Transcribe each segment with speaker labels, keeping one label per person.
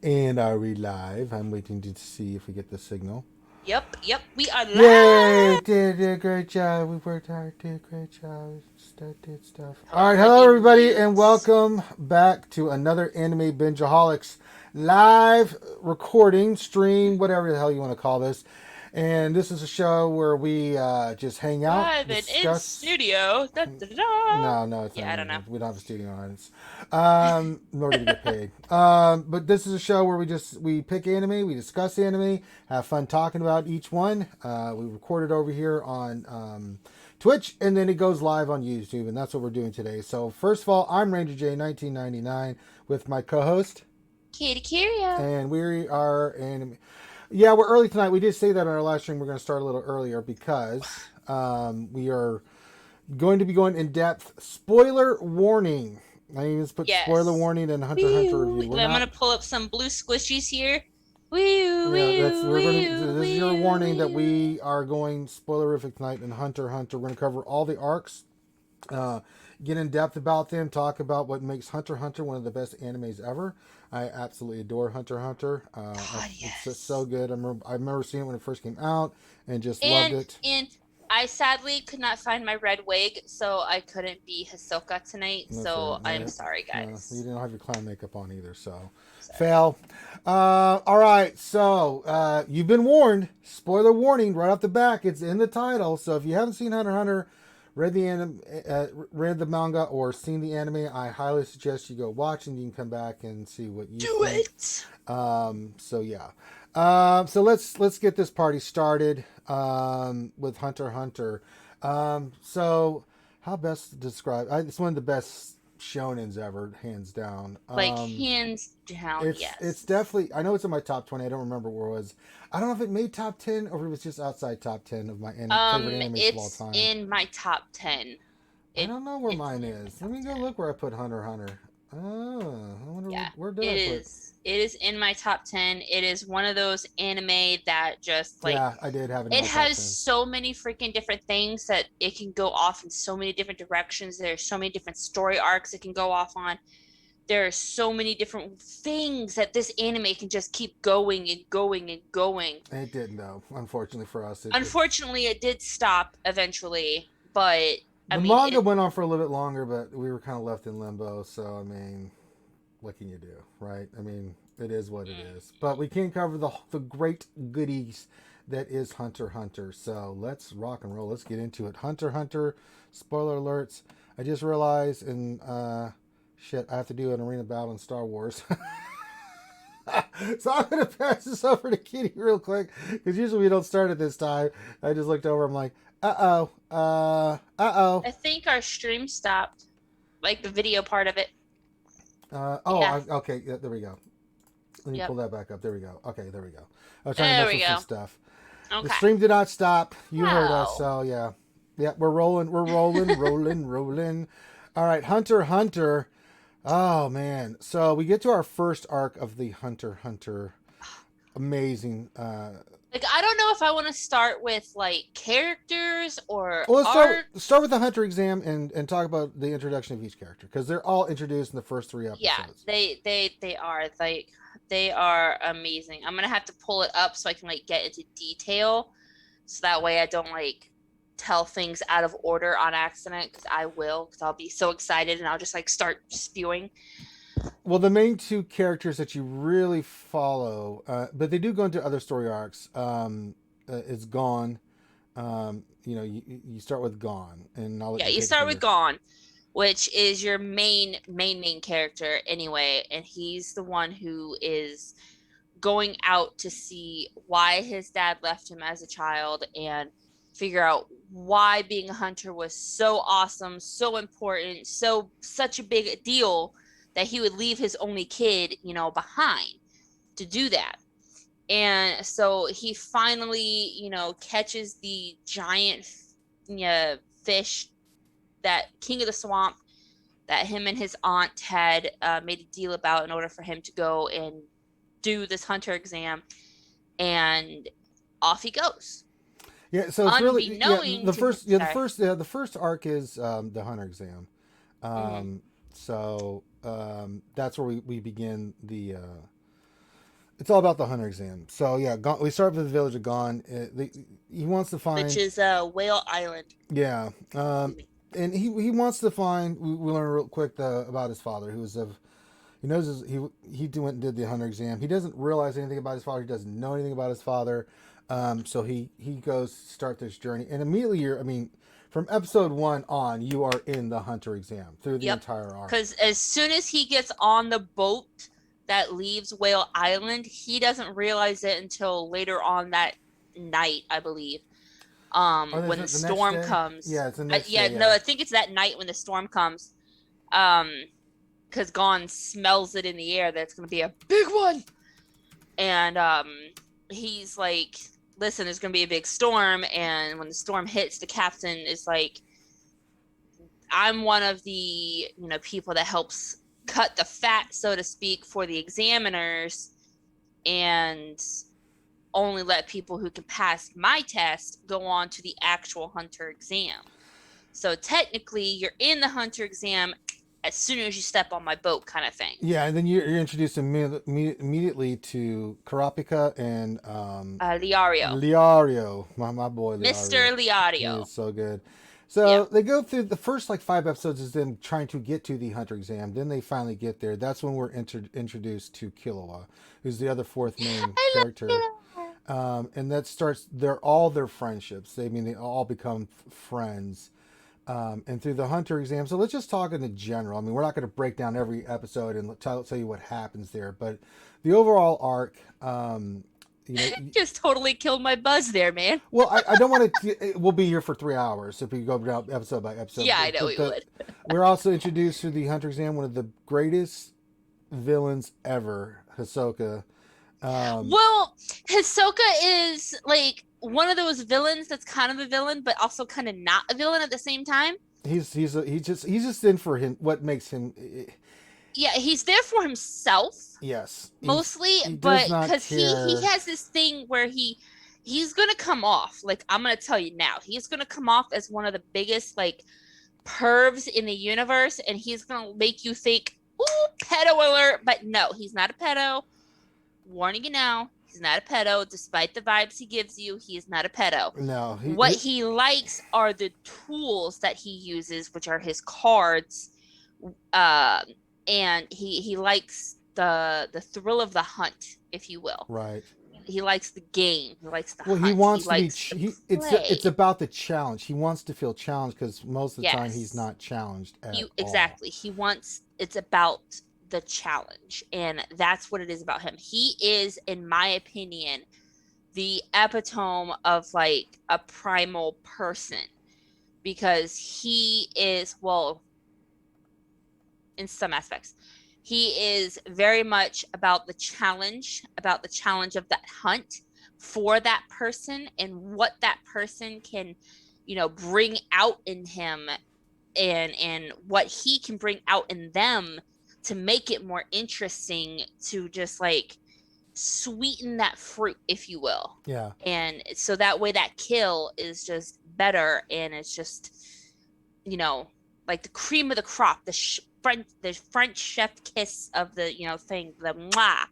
Speaker 1: And are we live? I'm waiting to see if we get the signal.
Speaker 2: Yep, we are
Speaker 1: Yay!
Speaker 2: live.
Speaker 1: Did a great job. We worked hard. Did a great job. Did stuff. All right,
Speaker 2: However,
Speaker 1: hello
Speaker 2: it
Speaker 1: everybody, and
Speaker 2: mutes.
Speaker 1: welcome back to another Anime Bingeaholics live recording, stream, whatever the hell you want to call this. And this is a show where we just hang out,
Speaker 2: Live and in
Speaker 1: discuss.
Speaker 2: studio. Da, da, da, da.
Speaker 1: No, it's not
Speaker 2: Yeah, I don't know.
Speaker 1: even. We don't have a studio audience, nor do we get paid. But this is a show where we pick anime, we discuss anime, have fun talking about each one. We record it over here on Twitch, and then it goes live on YouTube, and that's what we're doing today. So first of all, I'm Ranger J 1999 with my co-host,
Speaker 2: Kitty Curio.
Speaker 1: and we are anime. Yeah, we're early tonight. We did say that on our last stream. We're going to start a little earlier because we are going to be going in depth. Spoiler warning. I even put spoiler
Speaker 2: Yes.
Speaker 1: warning in Hunter x Hunter
Speaker 2: Wee
Speaker 1: review. We're
Speaker 2: I'm
Speaker 1: not.
Speaker 2: gonna pull up some blue squishies here. Wee
Speaker 1: Yeah, that's
Speaker 2: wee
Speaker 1: we're gonna.
Speaker 2: wee
Speaker 1: This is your
Speaker 2: wee
Speaker 1: warning that
Speaker 2: wee.
Speaker 1: we are going spoilerific tonight in Hunter x Hunter. We're gonna cover all the arcs. Uh, get in depth about them. Talk about what makes Hunter x Hunter one of the best animes ever. I absolutely adore Hunter x Hunter.
Speaker 2: God,
Speaker 1: It's just so
Speaker 2: yes.
Speaker 1: good. I remember seeing it when it first came out and just loved
Speaker 2: And
Speaker 1: it.
Speaker 2: and I sadly could not find my red wig, so I couldn't be Hisoka tonight.
Speaker 1: That's all
Speaker 2: So
Speaker 1: right.
Speaker 2: I'm
Speaker 1: No,
Speaker 2: sorry,
Speaker 1: no, you
Speaker 2: guys.
Speaker 1: didn't have your clown makeup on either, so
Speaker 2: Sorry.
Speaker 1: fail. All right, so you've been warned. Spoiler warning right off the back. It's in the title. So if you haven't seen Hunter x Hunter, read the manga, or seen the anime, I highly suggest you go watch and you can come back and see what you
Speaker 2: Do
Speaker 1: think.
Speaker 2: it.
Speaker 1: So yeah. So let's get this party started with Hunter x Hunter. So how best to describe? It's one of the best shonens ever, hands down.
Speaker 2: Like hands down,
Speaker 1: It's
Speaker 2: yes.
Speaker 1: definitely. I know it's in my top 20. I don't remember where it was. I don't know if it made top 10 or if it was just outside top 10 of my favorite animes of all
Speaker 2: It's
Speaker 1: time.
Speaker 2: in my top 10.
Speaker 1: I
Speaker 2: It
Speaker 1: don't know where
Speaker 2: it's
Speaker 1: mine
Speaker 2: in my
Speaker 1: is. Let
Speaker 2: top
Speaker 1: me go
Speaker 2: 10.
Speaker 1: look where I put Hunter x Hunter. Oh, I wonder
Speaker 2: Yeah,
Speaker 1: where did
Speaker 2: it
Speaker 1: I put.
Speaker 2: is. It is in my top 10. It is one of those anime that just like
Speaker 1: Yeah, I did have it in
Speaker 2: it
Speaker 1: my top
Speaker 2: has
Speaker 1: 10.
Speaker 2: so many freaking different things that it can go off in so many different directions. There's so many different story arcs it can go off on. There are so many different things that this anime can just keep going and going and going.
Speaker 1: It didn't though. Unfortunately for us, it
Speaker 2: Unfortunately, it did stop eventually, but I
Speaker 1: the
Speaker 2: mean,
Speaker 1: manga
Speaker 2: it
Speaker 1: went on for a little bit longer, but we were kind of left in limbo. So I mean, what can you do, right? I mean, it is what it is. But we can cover the great goodies that is Hunter x Hunter. So let's rock and roll. Let's get into it. Hunter x Hunter. Spoiler alerts. I just realized, and shit, I have to do an arena battle in Star Wars. So I'm gonna pass this over to Kitty real quick because usually we don't start at this time. I just looked over. I'm like, uh oh.
Speaker 2: I think our stream stopped, like the video part of it.
Speaker 1: Oh,
Speaker 2: Yeah.
Speaker 1: okay. Yeah, there we go. Let me
Speaker 2: Yep.
Speaker 1: pull that back up. There we go. Okay, there we go. I was trying to
Speaker 2: There
Speaker 1: mess
Speaker 2: we
Speaker 1: with some
Speaker 2: go.
Speaker 1: stuff. The
Speaker 2: Okay.
Speaker 1: stream did not stop. You heard us,
Speaker 2: Wow.
Speaker 1: so yeah. Yeah, we're rolling. We're rolling, rolling, rolling. All right, Hunter x Hunter. Oh man. So we get to our first arc of the Hunter x Hunter. Amazing.
Speaker 2: Like I don't know if I want to start with like characters or
Speaker 1: Well, let's start with
Speaker 2: arcs.
Speaker 1: the Hunter exam and talk about the introduction of each character because they're all introduced in the first three
Speaker 2: Yeah,
Speaker 1: episodes.
Speaker 2: they are like they are amazing. I'm gonna have to pull it up so I can like get into detail, so that way I don't like tell things out of order on accident because I will because I'll be so excited and I'll just like start spewing.
Speaker 1: Well, the main two characters that you really follow, but they do go into other story arcs. Is Gone. You start with Gone, and I'll let
Speaker 2: Yeah,
Speaker 1: you
Speaker 2: you
Speaker 1: take it
Speaker 2: start
Speaker 1: from
Speaker 2: with
Speaker 1: there.
Speaker 2: Gon, which is your main character anyway, and he's the one who is going out to see why his dad left him as a child and figure out why being a hunter was so awesome, so important, so such a big deal that he would leave his only kid, behind to do that. And so he finally, catches the giant fish, that king of the swamp that him and his aunt had made a deal about in order for him to go and do this hunter exam, and off he goes,
Speaker 1: Yeah, so it's really
Speaker 2: unbeknowing to him. Sorry.
Speaker 1: the first arc is the Hunter exam.
Speaker 2: Mm-hmm.
Speaker 1: Um, so that's where we begin the It's all about the hunter exam. So yeah, we start with the village of Gon. He wants to
Speaker 2: which
Speaker 1: find,
Speaker 2: is Whale Island.
Speaker 1: yeah,
Speaker 2: Excuse me.
Speaker 1: and he wants to find. We learn real quick about his father, who was of. He knows he went and did the hunter exam. He doesn't realize anything about his father. He doesn't know anything about his father. So he goes start this journey, and immediately I mean, from episode 1 on, you are in the hunter exam through the
Speaker 2: Yep.
Speaker 1: entire arc.
Speaker 2: Because as soon as he gets on the boat that leaves Whale Island, he doesn't realize it until later on that night, I believe. When the storm comes.
Speaker 1: Yeah, it's the next
Speaker 2: yeah,
Speaker 1: day.
Speaker 2: no, I think it's that night when the storm comes. Because Gon smells it in the air that it's going to be a big one. And he's like, listen, there's going to be a big storm. And when the storm hits, the captain is like, I'm one of the people that helps cut the fat, so to speak, for the examiners, and only let people who can pass my test go on to the actual hunter exam. So technically, you're in the hunter exam as soon as you step on my boat, kind of thing.
Speaker 1: Yeah, and then you're introduced immediately to Karapika and
Speaker 2: Liario,
Speaker 1: my boy Liario.
Speaker 2: Mr. Liario.
Speaker 1: He is so good. So they go through the first like 5 episodes is them trying to get to the hunter exam. Then they finally get there. That's when we're introduced to Killua, who's the other fourth main character. And that starts all their friendships. They all become friends. And through the hunter exam. So let's just talk in general. I mean, we're not going to break down every episode and tell you what happens there, but the overall arc,
Speaker 2: just totally killed my buzz there, man.
Speaker 1: Well, I don't want to. We'll be here for 3 hours if we go down episode by episode.
Speaker 2: Yeah, I know we would.
Speaker 1: We're also introduced to the hunter exam, one of the greatest villains ever, Hisoka.
Speaker 2: Well, Hisoka is like one of those villains that's kind of a villain, but also kind of not a villain at the same time.
Speaker 1: He's just in for him. What makes him?
Speaker 2: Yeah, he's there for himself.
Speaker 1: Yes,
Speaker 2: mostly, but because he has this thing where he's gonna come off, like, I'm gonna tell you now, he's gonna come off as one of the biggest like pervs in the universe, and he's gonna make you think, ooh, pedo alert. But no, he's not a pedo. Warning you now, he's not a pedo. Despite the vibes he gives you, he is not a pedo.
Speaker 1: No.
Speaker 2: What he likes are the tools that he uses, which are his cards. And he likes the thrill of the hunt, if you will.
Speaker 1: Right.
Speaker 2: He likes the game. He likes the hunt.
Speaker 1: He wants to be. It's about the challenge. He wants to feel challenged because most of the time he's not challenged at all.
Speaker 2: Exactly. It's about the challenge, and that's what it is about him. He is, in my opinion, the epitome of like a primal person, because he is, well, in some aspects, he is very much about the challenge of that hunt for that person and what that person can, bring out in him, and what he can bring out in them to make it more interesting, to just like sweeten that fruit, if you will.
Speaker 1: Yeah.
Speaker 2: And so that way that kill is just better, and it's just, like the cream of the crop, the French chef kiss of the thing, the mwah.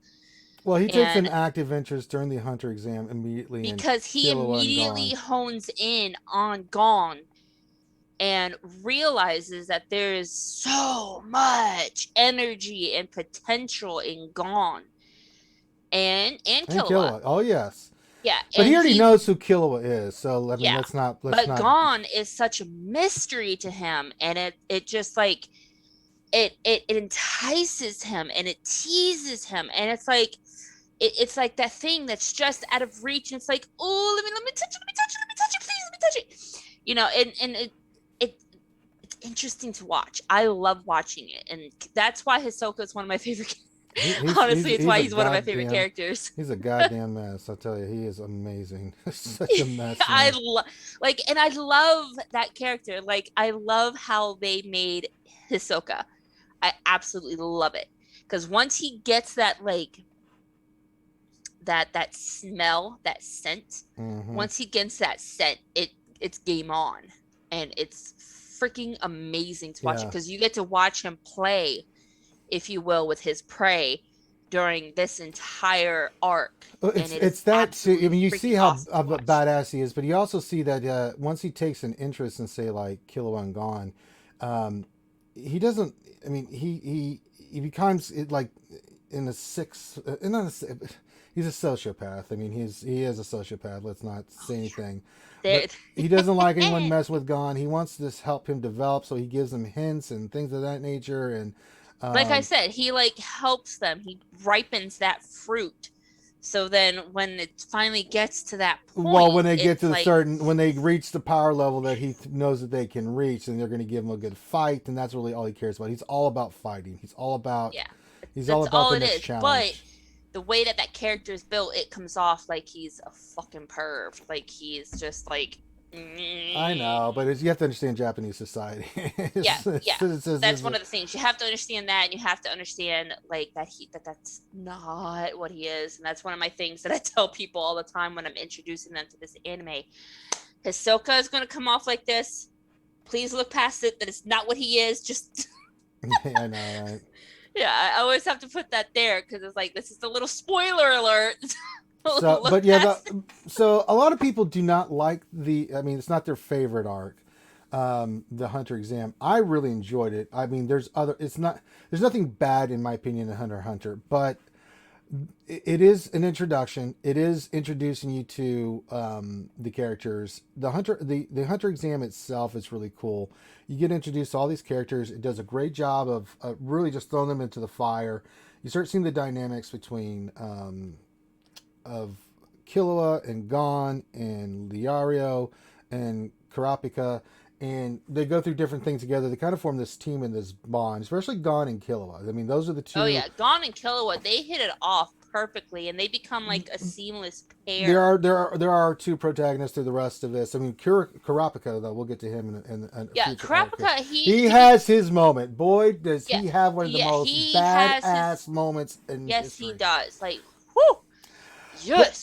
Speaker 1: Well, he takes an active interest during the hunter exam immediately,
Speaker 2: because he immediately hones in on Gon and realizes that there is so much energy and potential in Gon and Killua.
Speaker 1: Oh yes.
Speaker 2: Yeah,
Speaker 1: but he already knows who Killua is, so I mean, let's not.
Speaker 2: Gon is such a mystery to him, and it just like it entices him and it teases him, and it's like it's like that thing that's just out of reach, and it's like, oh, let me touch it, please, let me touch it, and it's interesting to watch. I love watching it, and that's why Hisoka is one of my favorite. Honestly, it's why he's one of my favorite characters.
Speaker 1: He's a goddamn mess. I tell you, he is amazing. Such a mess.
Speaker 2: I love that character. Like, I love how they made Hisoka. I absolutely love it, because once he gets that like that smell, that scent, once he gets that scent, it's game on, and it's freaking amazing to watch it, because you get to watch him play, if you will, with his prey, during this entire arc,
Speaker 1: Well,
Speaker 2: and it
Speaker 1: it's
Speaker 2: is
Speaker 1: that too. I
Speaker 2: absolutely
Speaker 1: mean, you see
Speaker 2: freaking
Speaker 1: how,
Speaker 2: awesome
Speaker 1: how
Speaker 2: to watch.
Speaker 1: badass he is, but you also see that once he takes an interest in, say, like Killua and Gon, um, he doesn't. I mean, he becomes like in a six. Not a, he's a sociopath. I mean, he is a sociopath. Let's not
Speaker 2: Oh
Speaker 1: say anything,
Speaker 2: yeah,
Speaker 1: but he doesn't like anyone
Speaker 2: there.
Speaker 1: mess with Gon. He wants to just help him develop, so he gives him hints and things of that nature. And
Speaker 2: Like I
Speaker 1: um,
Speaker 2: said, he like helps them. He ripens that fruit. So then when it finally gets to that
Speaker 1: well, when
Speaker 2: point,
Speaker 1: they get to
Speaker 2: it's
Speaker 1: the
Speaker 2: like,
Speaker 1: certain, when they reach the power level that he knows that they can reach, and they're going to give him a good fight, and that's really all he cares about. He's all about fighting.
Speaker 2: yeah,
Speaker 1: He's all
Speaker 2: that's
Speaker 1: about
Speaker 2: all
Speaker 1: the
Speaker 2: it
Speaker 1: next
Speaker 2: is. But
Speaker 1: challenge.
Speaker 2: the way that that character is built, it comes off like he's a fucking perv. Like he's just like,
Speaker 1: I know, but you have to understand Japanese society.
Speaker 2: yeah, yeah. That's
Speaker 1: It's
Speaker 2: one of the things you have to understand that, and you have to understand like that's not what he is, and that's one of my things that I tell people all the time when I'm introducing them to this anime. Hisoka is going to come off like this. Please look past it. That it's not what he is. Just
Speaker 1: I know, right?
Speaker 2: yeah, I always have to put that there because it's like this is a little spoiler alert.
Speaker 1: So,
Speaker 2: Look
Speaker 1: but yeah,
Speaker 2: past it.
Speaker 1: so a lot of people do not like the. I mean, it's not their favorite arc, the Hunter exam. I really enjoyed it. I mean, there's other. It's not. There's nothing bad in my opinion in Hunter x Hunter, but it is an introduction. It is introducing you to the characters. The Hunter exam itself is really cool. You get introduced to all these characters. It does a great job of really just throwing them into the fire. You start seeing the dynamics between of Killua and Gon and Liario and Karapika, and they go through different things together. They kind of form this team and this bond, especially Gon and Killua. I mean, those are the
Speaker 2: Oh
Speaker 1: two.
Speaker 2: yeah, Gon and Killua, they hit it off perfectly, and they become like a seamless
Speaker 1: There
Speaker 2: pair.
Speaker 1: are there are there are two protagonists through the rest of this. I mean, Karapika though, we'll get to him in a
Speaker 2: Yeah,
Speaker 1: future arc.
Speaker 2: Kurapika,
Speaker 1: He
Speaker 2: to be
Speaker 1: has his moment. Boy, does
Speaker 2: yeah,
Speaker 1: he have one of the
Speaker 2: yeah,
Speaker 1: most
Speaker 2: he has his.
Speaker 1: badass moments in
Speaker 2: Yes, he
Speaker 1: history.
Speaker 2: does. Like, whoo,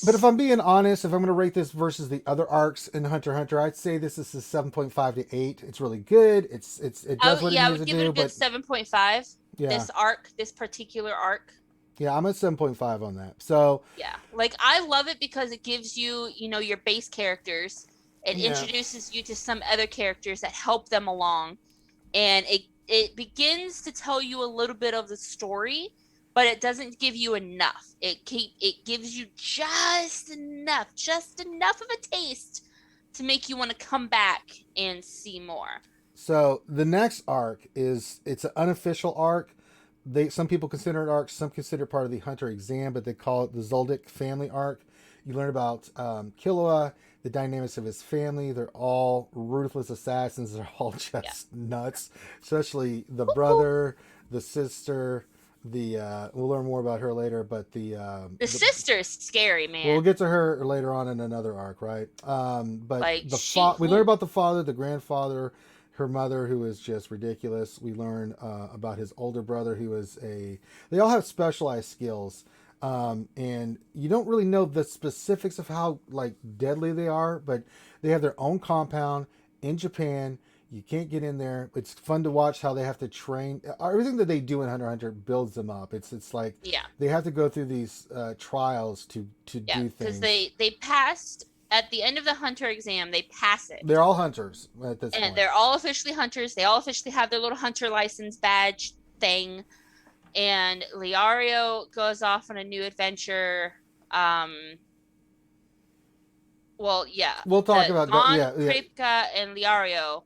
Speaker 1: But if
Speaker 2: yes.
Speaker 1: I'm being honest, if I'm going to rate this versus the other arcs in Hunter x Hunter, I'd say this is a 7.5 to 8. It's really good. It does what it
Speaker 2: I
Speaker 1: needs
Speaker 2: would
Speaker 1: to
Speaker 2: give it a
Speaker 1: do.
Speaker 2: good
Speaker 1: But
Speaker 2: 7.5.
Speaker 1: yeah,
Speaker 2: This arc, this particular arc.
Speaker 1: yeah, I'm at 7.5 on that. So
Speaker 2: Yeah. Like I love it because it gives you, your base characters. It
Speaker 1: yeah,
Speaker 2: introduces you to some other characters that help them along, and it begins to tell you a little bit of the story, but it doesn't give you enough. It gives you just enough of a taste to make you want to come back and see more.
Speaker 1: so the next arc it's an unofficial arc. Some people consider it arc, some consider it part of the Hunter exam, but they call it the Zoldyck family arc. You learn about Killua, the dynamics of his family. They're all ruthless assassins. They're all
Speaker 2: Yeah.
Speaker 1: just nuts, especially the brother, the sister. We'll learn more about her later, but
Speaker 2: The sister is scary,
Speaker 1: well, we'll
Speaker 2: man.
Speaker 1: get to her later on in another arc, right? But
Speaker 2: Like she
Speaker 1: we learn
Speaker 2: who
Speaker 1: about the father, the grandfather, her mother, who is just ridiculous. We learn about his older brother, who is a. They all have specialized skills, and you don't really know the specifics of how like deadly they are, but they have their own compound in Japan. You can't get in there. It's fun to watch how they have to train. Everything that they do in Hunter x Hunter builds them up. It's like
Speaker 2: yeah.
Speaker 1: they have to go through these trials to
Speaker 2: Yeah,
Speaker 1: do
Speaker 2: because
Speaker 1: things.
Speaker 2: they passed at the end of the hunter exam, they pass it.
Speaker 1: They're all hunters at this
Speaker 2: And
Speaker 1: point.
Speaker 2: they're all officially hunters. They all officially have their little hunter license badge thing. And Liario goes off on a new adventure. Um, well, yeah,
Speaker 1: We'll talk
Speaker 2: the
Speaker 1: about
Speaker 2: Gon,
Speaker 1: yeah, yeah,
Speaker 2: Kripka, and Liario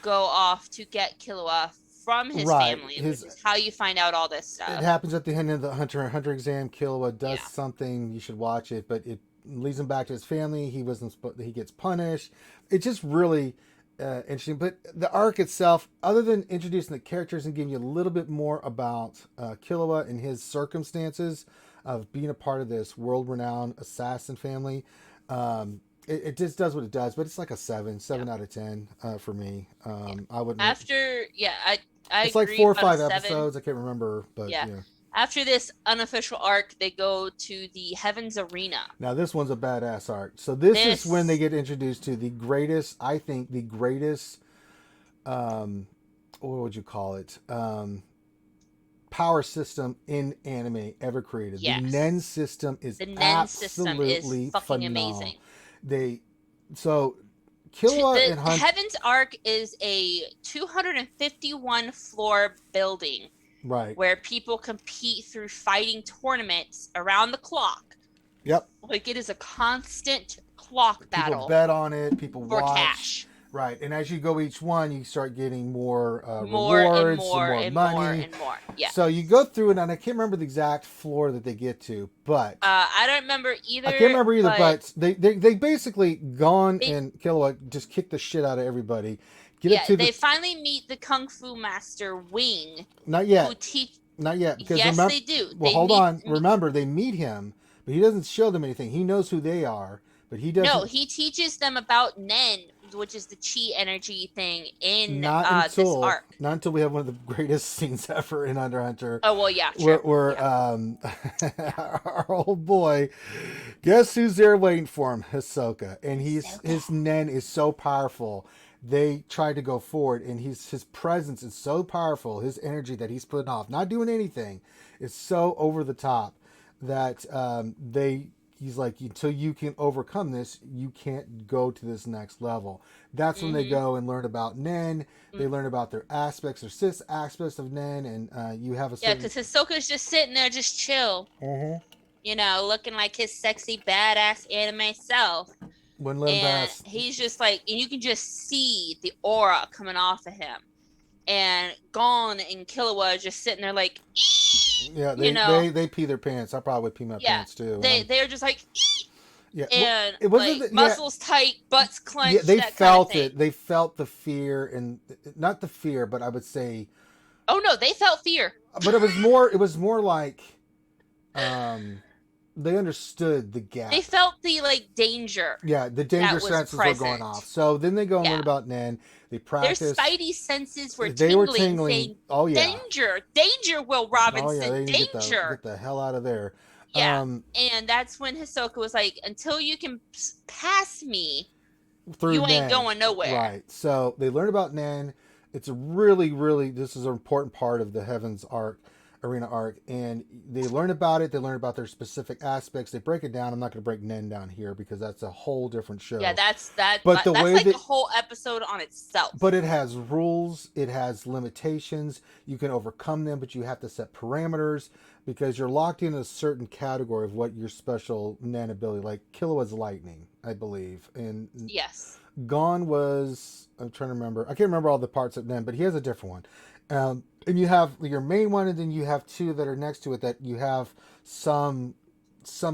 Speaker 2: go off to get Killua from his
Speaker 1: right.
Speaker 2: family, which
Speaker 1: His
Speaker 2: is how you find out all this
Speaker 1: It
Speaker 2: stuff.
Speaker 1: happens at the end of the Hunter exam. Killua does
Speaker 2: Yeah,
Speaker 1: something. You should watch it, but it leads him back to his family. He wasn't. He gets punished. It's just really interesting. But the arc itself, other than introducing the characters and giving you a little bit more about Killua and his circumstances of being a part of this world-renowned assassin family, it just does what it does. But it's like a
Speaker 2: yeah,
Speaker 1: seven out of 10 for me.
Speaker 2: yeah.
Speaker 1: I wouldn't.
Speaker 2: After, yeah, I
Speaker 1: It's like
Speaker 2: agree
Speaker 1: 4 or 5 episodes.
Speaker 2: about a 7.
Speaker 1: I can't remember, but
Speaker 2: Yeah.
Speaker 1: yeah.
Speaker 2: After this unofficial arc, they go to the Heavens Arena.
Speaker 1: Now this one's a badass arc. So this is when they
Speaker 2: This,
Speaker 1: get introduced to the greatest, I think, the greatest. What would you call it? power system in anime ever created. The Nen
Speaker 2: Yes.
Speaker 1: system is
Speaker 2: The Nen system is
Speaker 1: absolutely
Speaker 2: fucking
Speaker 1: phenomenal.
Speaker 2: amazing.
Speaker 1: They so Killua
Speaker 2: The
Speaker 1: and Hunt,
Speaker 2: Heaven's Arc is a 251 floor building
Speaker 1: right?
Speaker 2: where people compete through fighting tournaments around the clock.
Speaker 1: Yep.
Speaker 2: Like it is a constant clock
Speaker 1: People
Speaker 2: battle
Speaker 1: bet on it. People
Speaker 2: for
Speaker 1: watch.
Speaker 2: cash.
Speaker 1: Right, and as you go each one, you start getting more
Speaker 2: More and
Speaker 1: rewards, some
Speaker 2: more
Speaker 1: more
Speaker 2: and more
Speaker 1: money.
Speaker 2: and more.
Speaker 1: So
Speaker 2: Yes.
Speaker 1: you go through it, and I can't remember the exact floor that they get to, but
Speaker 2: I don't remember
Speaker 1: I can't remember either.
Speaker 2: but
Speaker 1: But they basically Gon
Speaker 2: they
Speaker 1: and Killua just kick the shit out of everybody. Get up
Speaker 2: yeah,
Speaker 1: to the
Speaker 2: they finally meet the Kung Fu Master Wing,
Speaker 1: not
Speaker 2: who
Speaker 1: yet,
Speaker 2: teach.
Speaker 1: not yet, because
Speaker 2: Yes,
Speaker 1: remember.
Speaker 2: they do.
Speaker 1: Well,
Speaker 2: They
Speaker 1: hold on.
Speaker 2: meet.
Speaker 1: Remember, they meet him, but he doesn't show them anything. He knows who they are, but he
Speaker 2: No,
Speaker 1: doesn't.
Speaker 2: he teaches them about Nen, which is the chi energy thing in
Speaker 1: Not
Speaker 2: this
Speaker 1: until
Speaker 2: arc.
Speaker 1: not until we have one of the greatest scenes ever in Under Hunter.
Speaker 2: Oh well, yeah, true.
Speaker 1: Where
Speaker 2: Yeah.
Speaker 1: our old boy, guess who's there waiting for him? Hisoka, and his
Speaker 2: Ahsoka.
Speaker 1: Nen is so powerful. They tried to go forward, and his presence is so powerful. His energy that he's putting off, not doing anything, is so over the top that he's like, until you can overcome this, you can't go to this next level. That's when they
Speaker 2: Mm-hmm.
Speaker 1: go and learn about Nen. They learn about their aspects, their cis aspects of Nen, and you have a
Speaker 2: Yeah,
Speaker 1: certain.
Speaker 2: because Hisoka's just sitting there, just chill,
Speaker 1: Mhm.
Speaker 2: looking like his sexy, badass anime self.
Speaker 1: When Lin
Speaker 2: And
Speaker 1: Bass,
Speaker 2: he's just like, and you can just see the aura coming off of him. And Gon and Killua are just sitting there like,
Speaker 1: yeah,
Speaker 2: you know,
Speaker 1: they pee their pants. I probably would pee my
Speaker 2: yeah.
Speaker 1: pants too.
Speaker 2: They're just like,
Speaker 1: Yeah,
Speaker 2: and
Speaker 1: it wasn't
Speaker 2: like
Speaker 1: that, yeah,
Speaker 2: muscles tight, butts clenched,
Speaker 1: yeah, they
Speaker 2: that kind of
Speaker 1: felt
Speaker 2: thing.
Speaker 1: it. They felt the fear, and not the fear, but I would say,
Speaker 2: Oh no, they felt fear.
Speaker 1: but it was more like, they understood the
Speaker 2: They
Speaker 1: gap.
Speaker 2: felt the like danger
Speaker 1: Yeah, the danger
Speaker 2: that was
Speaker 1: senses were going
Speaker 2: present.
Speaker 1: off. So then they go and learn
Speaker 2: Yeah.
Speaker 1: about Nen. They
Speaker 2: Their
Speaker 1: practice.
Speaker 2: spidey senses were
Speaker 1: They were
Speaker 2: tingling,
Speaker 1: tingling.
Speaker 2: saying,
Speaker 1: Oh yeah.
Speaker 2: danger, danger, Will
Speaker 1: Oh yeah.
Speaker 2: Robinson,
Speaker 1: They need to
Speaker 2: danger.
Speaker 1: get the hell out of there.
Speaker 2: Yeah. And that's when Hisoka was like, until you can pass me,
Speaker 1: Through
Speaker 2: you ain't
Speaker 1: Nen.
Speaker 2: going nowhere.
Speaker 1: Right. So they learn about Nen. It's a really, really, this is an important part of the Heavens Arena arc. And they learn about it. They learn about their specific aspects. They break it down. I'm not going to break Nen down here because that's a whole different show.
Speaker 2: Yeah, that's
Speaker 1: But the
Speaker 2: that's
Speaker 1: way
Speaker 2: like
Speaker 1: that,
Speaker 2: a whole episode on itself.
Speaker 1: but it has rules. It has limitations. You can overcome them, but you have to set parameters because you're locked in a certain category of what your special Nen ability. Like Killua's lightning, I believe, and
Speaker 2: Yes.
Speaker 1: Gon was, I'm trying to remember. I can't remember all the parts of Nen, but he has a different one. And you have your main one, and then you have two that are next to it that you have some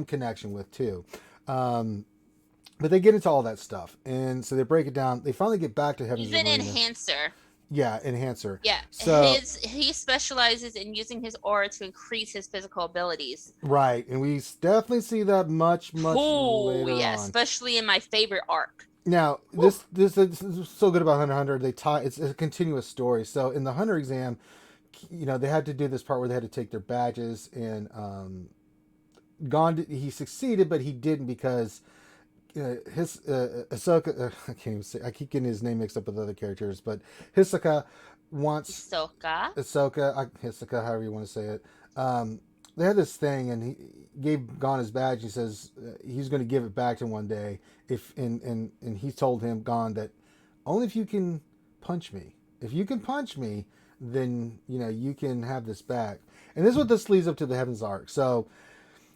Speaker 1: connection with too. But they get into all that stuff, and so they break it down. They finally get back to Heaven's
Speaker 2: He's an
Speaker 1: Arena.
Speaker 2: enhancer.
Speaker 1: Yeah, enhancer.
Speaker 2: Yeah.
Speaker 1: So
Speaker 2: He specializes in using his aura to increase his physical abilities.
Speaker 1: right, and we definitely see that much later
Speaker 2: yeah,
Speaker 1: on.
Speaker 2: especially in my favorite arc.
Speaker 1: Now, this is so good about Hunter x Hunter. They tie it's a continuous story. So in the Hunter exam, they had to do this part where they had to take their badges, and Gon he succeeded, but he didn't because his Ahsoka. I can't even say. I keep getting his name mixed up with other characters, but Hisoka wants Hisoka, however you want to say it. They had this thing, and he gave Gon his badge. He says he's going to give it back to him one day. And he told him, Gon, that only if you can punch me. If you can punch me, then you can have this back. And this is what this leads up to the Heavens Arc. So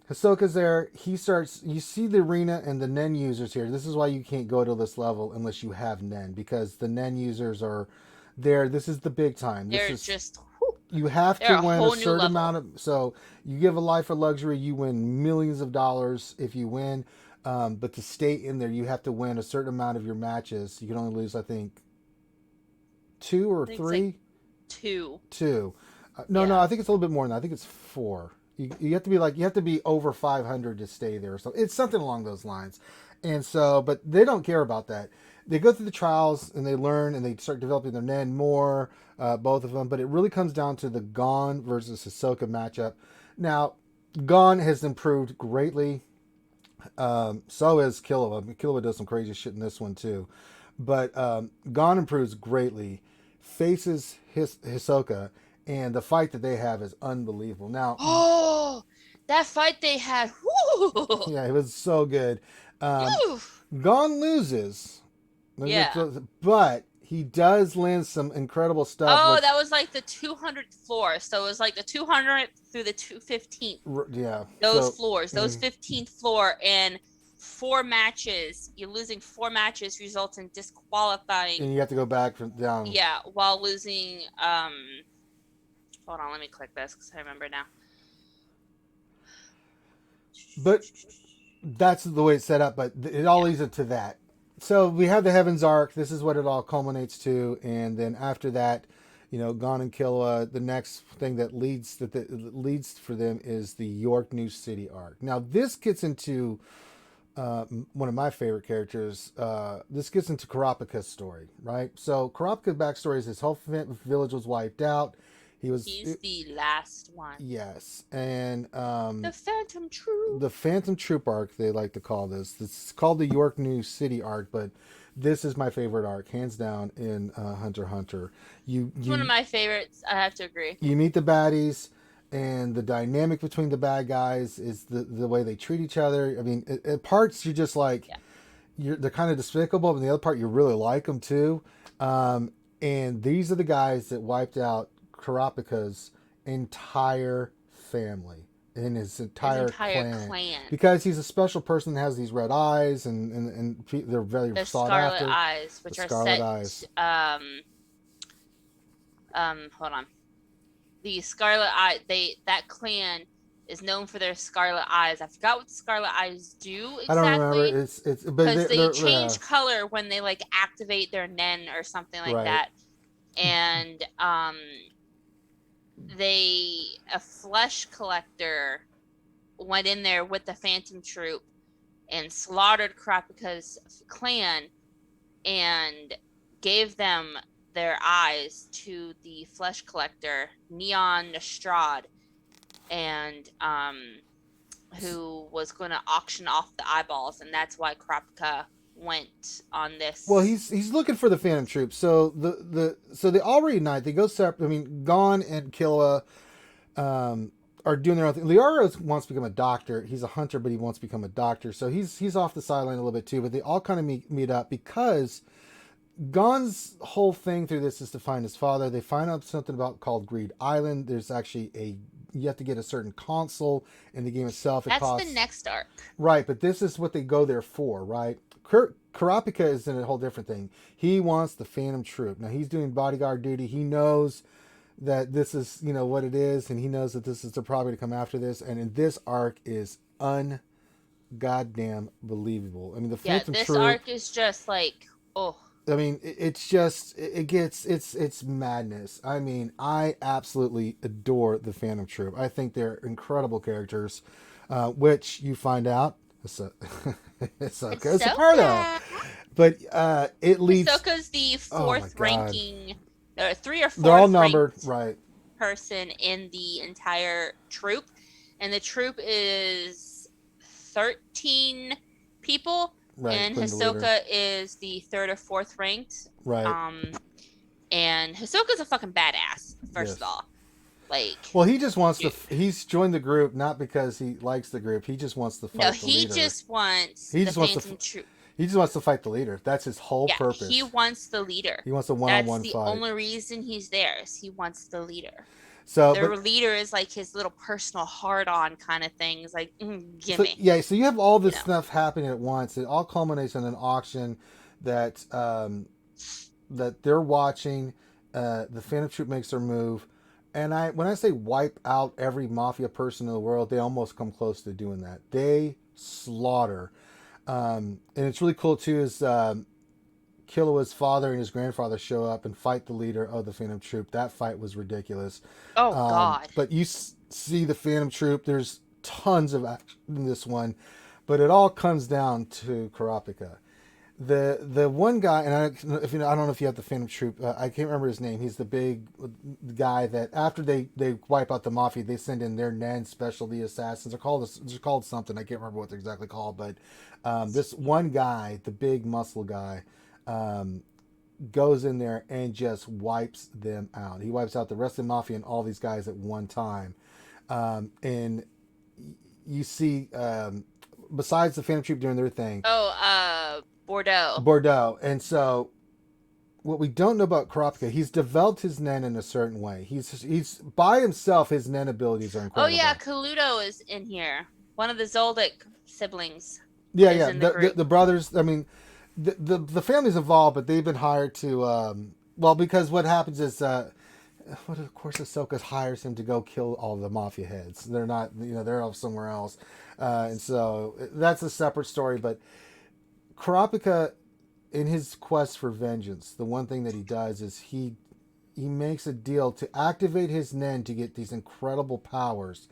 Speaker 1: Hisoka's there. He starts. You see the arena and the Nen users here. This is why you can't go to this level unless you have Nen, because the Nen users are there. This is the big time.
Speaker 2: They're
Speaker 1: This is
Speaker 2: just.
Speaker 1: you have
Speaker 2: They're
Speaker 1: to win
Speaker 2: whole
Speaker 1: a
Speaker 2: new
Speaker 1: certain
Speaker 2: level.
Speaker 1: amount of. So you give a life of luxury, you win millions of dollars if you win. But to stay in there, you have to win a certain amount of your matches. You can only lose, I think, 2 or 3.
Speaker 2: Like 2.
Speaker 1: 2. No, I think it's a little bit more than that. I think it's 4. You have to be over 500 to stay there. So it's something along those lines. And so, but they don't care about that. They go through the trials and they learn and they start developing their Nen more, both of them. But it really comes down to the Gon versus Hisoka matchup. Now, Gon has improved greatly. So is Killua. I mean, Killua does some crazy shit in this one too. But Gon improves greatly, faces Hisoka, and the fight that they have is unbelievable. Now,
Speaker 2: Oh, that fight they had. Whoo!
Speaker 1: yeah, it was so good. Um,
Speaker 2: Whew.
Speaker 1: Gon loses,
Speaker 2: Yeah.
Speaker 1: but he does land some incredible stuff.
Speaker 2: Oh,
Speaker 1: Which,
Speaker 2: that was like the 200th floor. So it was like the 200th through the 215th.
Speaker 1: yeah,
Speaker 2: Those
Speaker 1: so
Speaker 2: floors, those 15th floor, and 4 matches. You're losing 4 matches results in disqualifying.
Speaker 1: and you have to go back from down.
Speaker 2: Yeah, while losing. Hold on, let me click this because I remember now.
Speaker 1: But that's the way it's set up. But it all leads into that. So we have the Heavens Arc. This is what it all culminates to, and then after that, Gon and Killua. The next thing that leads for them is the York New City arc. Now this gets into one of my favorite characters. This gets into Kurapika's story, right? So Kurapika's backstory is his whole village was wiped out.
Speaker 2: He's the last one.
Speaker 1: Yes, and
Speaker 2: the Phantom Troop.
Speaker 1: The Phantom Troop arc, they like to call this. This is called the York New City arc, but this is my favorite arc, hands down, in Hunter x Hunter.
Speaker 2: It's one of my favorites. I have to agree.
Speaker 1: You meet the baddies, and the dynamic between the bad guys is the way they treat each other. I mean, at parts you're just like, they're kind of despicable, but the other part you really like them too. And these are the guys that wiped out Kurapika's entire family and his entire clan. Because he's a special person that has these red eyes and they're very sought after.
Speaker 2: Scarlet eyes, which are set. Eyes. Hold on. The Scarlet Eye. That clan is known for their scarlet eyes. I forgot what the scarlet eyes do exactly.
Speaker 1: I don't remember. It's
Speaker 2: because they change color when they like activate their nen or something like that. And a flesh collector went in there with the Phantom Troop and slaughtered Kurapika's clan and gave them their eyes to the flesh collector Neon Nostrad, and who was going to auction off the eyeballs, and that's why Kurapika went on this.
Speaker 1: Well, he's looking for the Phantom Troop. So so they all reunite. They go separate. I mean, Gon and Killua are doing their own thing. Liara wants to become a doctor. He's a hunter, but he wants to become a doctor. So he's off the sideline a little bit too. But they all kind of meet up because Gon's whole thing through this is to find his father. They find out something about called Greed Island. There's actually you have to get a certain console in the game itself.
Speaker 2: That's the next arc.
Speaker 1: Right, but this is what they go there for, right? Kurapika is in a whole different thing. He wants the Phantom Troop. Now, he's doing bodyguard duty. He knows that this is, what it is, and he knows that this is the probably to come after this. And in this arc is goddamn believable. I mean, the Phantom Troop.
Speaker 2: This arc is just like, oh.
Speaker 1: I mean, it's madness. I mean, I absolutely adore the Phantom Troop. I think they're incredible characters, which you find out Ahsoka is a part of. But it leads.
Speaker 2: Ahsoka's the fourth ranking, 3 or 4.
Speaker 1: They're all numbered, right?
Speaker 2: Person in the entire troop, and the troop is 13 people. Right, and Hisoka is the 3rd or 4th ranked.
Speaker 1: Right.
Speaker 2: And Hisoka's a fucking badass, first of all.
Speaker 1: Well, he just wants to. He's joined the group not because he likes the group. He just wants to fight the leader.
Speaker 2: He just wants the Phantom Troop.
Speaker 1: He just wants to fight the leader. That's his whole purpose.
Speaker 2: He wants the leader.
Speaker 1: He wants a one-on-one fight.
Speaker 2: That's the only reason he's there. Is he wants the leader.
Speaker 1: So
Speaker 2: their leader is like his little personal hard-on kind of thing. It's like, give me.
Speaker 1: Yeah, so you have all this stuff happening at once. It all culminates in an auction that that they're watching. The Phantom Troop makes their move, and when I say wipe out every mafia person in the world, they almost come close to doing that. They slaughter, and it's really cool too. Is Killua's father and his grandfather show up and fight the leader of the Phantom Troop. That fight was ridiculous.
Speaker 2: Oh, God.
Speaker 1: But you see the Phantom Troop. There's tons of action in this one. But it all comes down to Kurapika. The one guy, and I don't know if you have the Phantom Troop. I can't remember his name. He's the big guy that after they wipe out the mafia, they send in their Nen specialty assassins. They're called something. I can't remember what they're exactly called. But this one guy, the big muscle guy, goes in there and just wipes them out. He wipes out the rest of the mafia and all these guys at one time. And you see, besides the Phantom Troop doing their thing,
Speaker 2: Oh, Bordeaux.
Speaker 1: Bordeaux. And so what we don't know about Kurapika, he's developed his Nen in a certain way. He's by himself. His Nen abilities are
Speaker 2: Oh
Speaker 1: incredible.
Speaker 2: yeah, Kaluto is in here. One of the Zoldyck siblings.
Speaker 1: Yeah,
Speaker 2: is
Speaker 1: yeah.
Speaker 2: in the group.
Speaker 1: The brothers. I mean, the family's involved, but they've been hired to. Well, because what happens is, what of course Ahsoka hires him to go kill all the mafia heads. They're not, they're off somewhere else, and so that's a separate story. But Kurapika, in his quest for vengeance, the one thing that he does is he makes a deal to activate his Nen to get these incredible powers.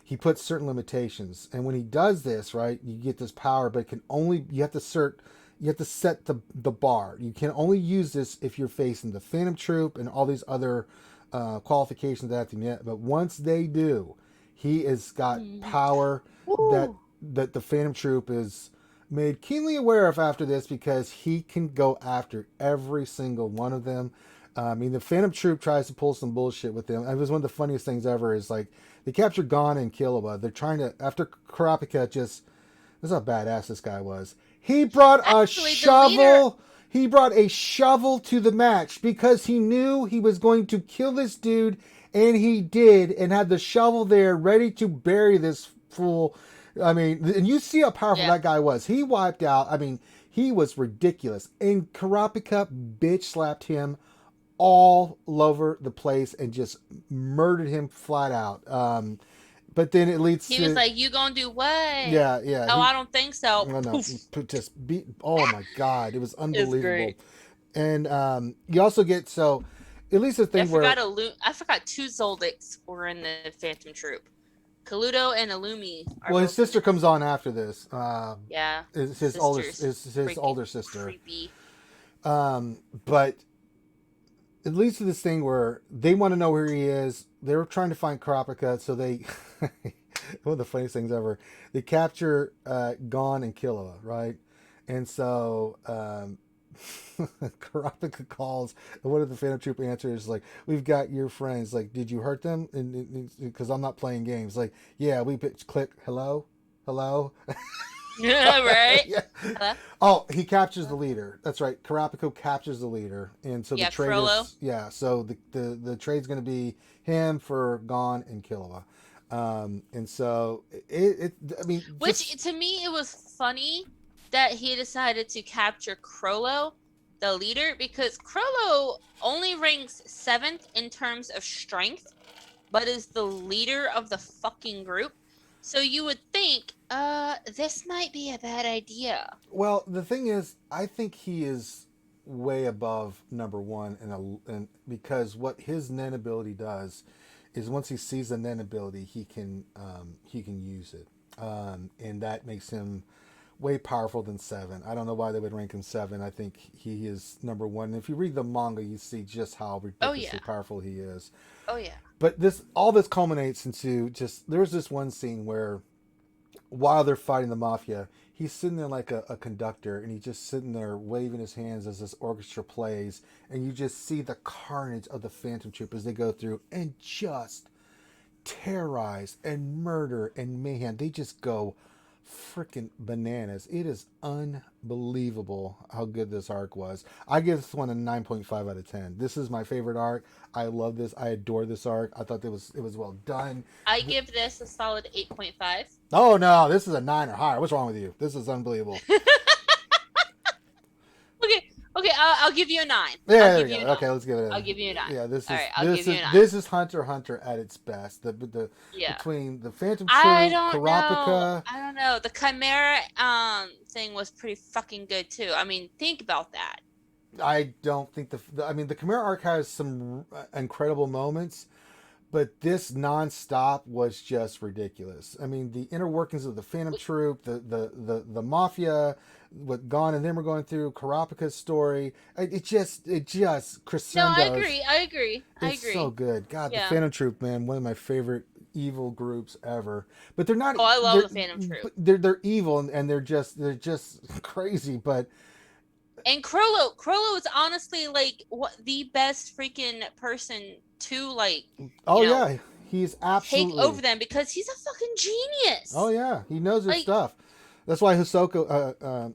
Speaker 1: He puts certain limitations, and when he does this, right, you get this power, but it can only you have to set the bar. You can only use this if you're facing the Phantom Troop and all these other qualifications that have to be met. But once they do, he has got power that the Phantom Troop is made keenly aware of after this, because he can go after every single one of them. I mean, the Phantom Troop tries to pull some bullshit with them. It was one of the funniest things ever. Is like they capture Gon and Killua. They're trying to, after Kurapika this is how badass this guy was. He brought a shovel. He brought a shovel to the match because he knew he was going to kill this dude, and he did, and had the shovel there ready to bury this fool. I mean, and you see how powerful that guy was. He wiped out. I mean, he was ridiculous. And Kurapika bitch slapped him all over the place and just murdered him flat out. But then it leads
Speaker 2: He was like, "You gonna do what?"
Speaker 1: Yeah, yeah.
Speaker 2: Oh, I don't think so.
Speaker 1: No, just beat. Oh my god, it was unbelievable.
Speaker 2: Great.
Speaker 1: And you also get, so at least the thing where
Speaker 2: I forgot two Zoldicks were in the Phantom Troop. Kaluto and Illumi.
Speaker 1: Well, his sister comes on after this.
Speaker 2: Yeah.
Speaker 1: Is his older sister.
Speaker 2: Creepy.
Speaker 1: But it leads to this thing where they want to know where he is. They were trying to find Kurapika, so they one of the funniest things ever. They capture Gon and Killua, right? And so Kurapika calls, and one of the Phantom Troop answers like, "We've got your friends. Like, did you hurt them?" And because I'm not playing games. Like, yeah, we click. Hello.
Speaker 2: Right?
Speaker 1: Yeah.
Speaker 2: Hello?
Speaker 1: Oh, he captures the leader. That's right. Kurapika captures the leader, and so the trade
Speaker 2: Frollo.
Speaker 1: So the trade's going to be him for Gon and Killua, and so I mean,
Speaker 2: which to me it was funny that he decided to capture Crollo, the leader, because Crollo only ranks 7th in terms of strength, but is the leader of the fucking group. So you would think, this might be a bad idea.
Speaker 1: Well, the thing is, I think he is way above number one, and because what his Nen ability does is once he sees the Nen ability, he can use it, and that makes him way powerful than 7. I don't know why they would rank him 7. I think he is number one. And if you read the manga, you see just how ridiculously powerful he is.
Speaker 2: Oh yeah.
Speaker 1: But all this culminates into there's this one scene where while they're fighting the mafia, he's sitting there like a conductor, and he's just sitting there waving his hands as this orchestra plays, and you just see the carnage of the Phantom Troop as they go through and just terrorize and murder and mayhem. They just go freaking bananas. It is unbelievable how good this arc was. I give this one a 9.5 out of 10. This is my favorite arc. I love this. I adore this arc. I thought it was well done.
Speaker 2: I give this a solid 8.5.
Speaker 1: Oh no, this is a 9 or higher. What's wrong with you? This is unbelievable.
Speaker 2: Okay, I'll give you a 9.
Speaker 1: Yeah, there you go. Okay, let's give it a 9.
Speaker 2: I'll give you a 9.
Speaker 1: Yeah, this is
Speaker 2: All right, I'll give you a 9.
Speaker 1: This is Hunter x Hunter at its best. Between the Phantom Troop, Kurapika.
Speaker 2: I don't know. The Chimera thing was pretty fucking good too. I mean, think about that.
Speaker 1: I don't think the Chimera arc has some incredible moments, but this nonstop was just ridiculous. I mean, the inner workings of the Phantom Troop, the mafia, what Gon and them are going through, Kurapika's story, it just crescendos.
Speaker 2: No, I agree.
Speaker 1: It's so good. God, the Phantom Troop, man, one of my favorite evil groups ever. But they're not.
Speaker 2: Oh, I love the Phantom Troop.
Speaker 1: They're evil and they're just crazy, but.
Speaker 2: And Crollo is honestly like what the best freaking person to like,
Speaker 1: Oh yeah, he's
Speaker 2: take over
Speaker 1: absolutely.
Speaker 2: them because he's a fucking
Speaker 1: Oh
Speaker 2: genius.
Speaker 1: yeah, he knows his
Speaker 2: Like,
Speaker 1: stuff. That's why Hisoka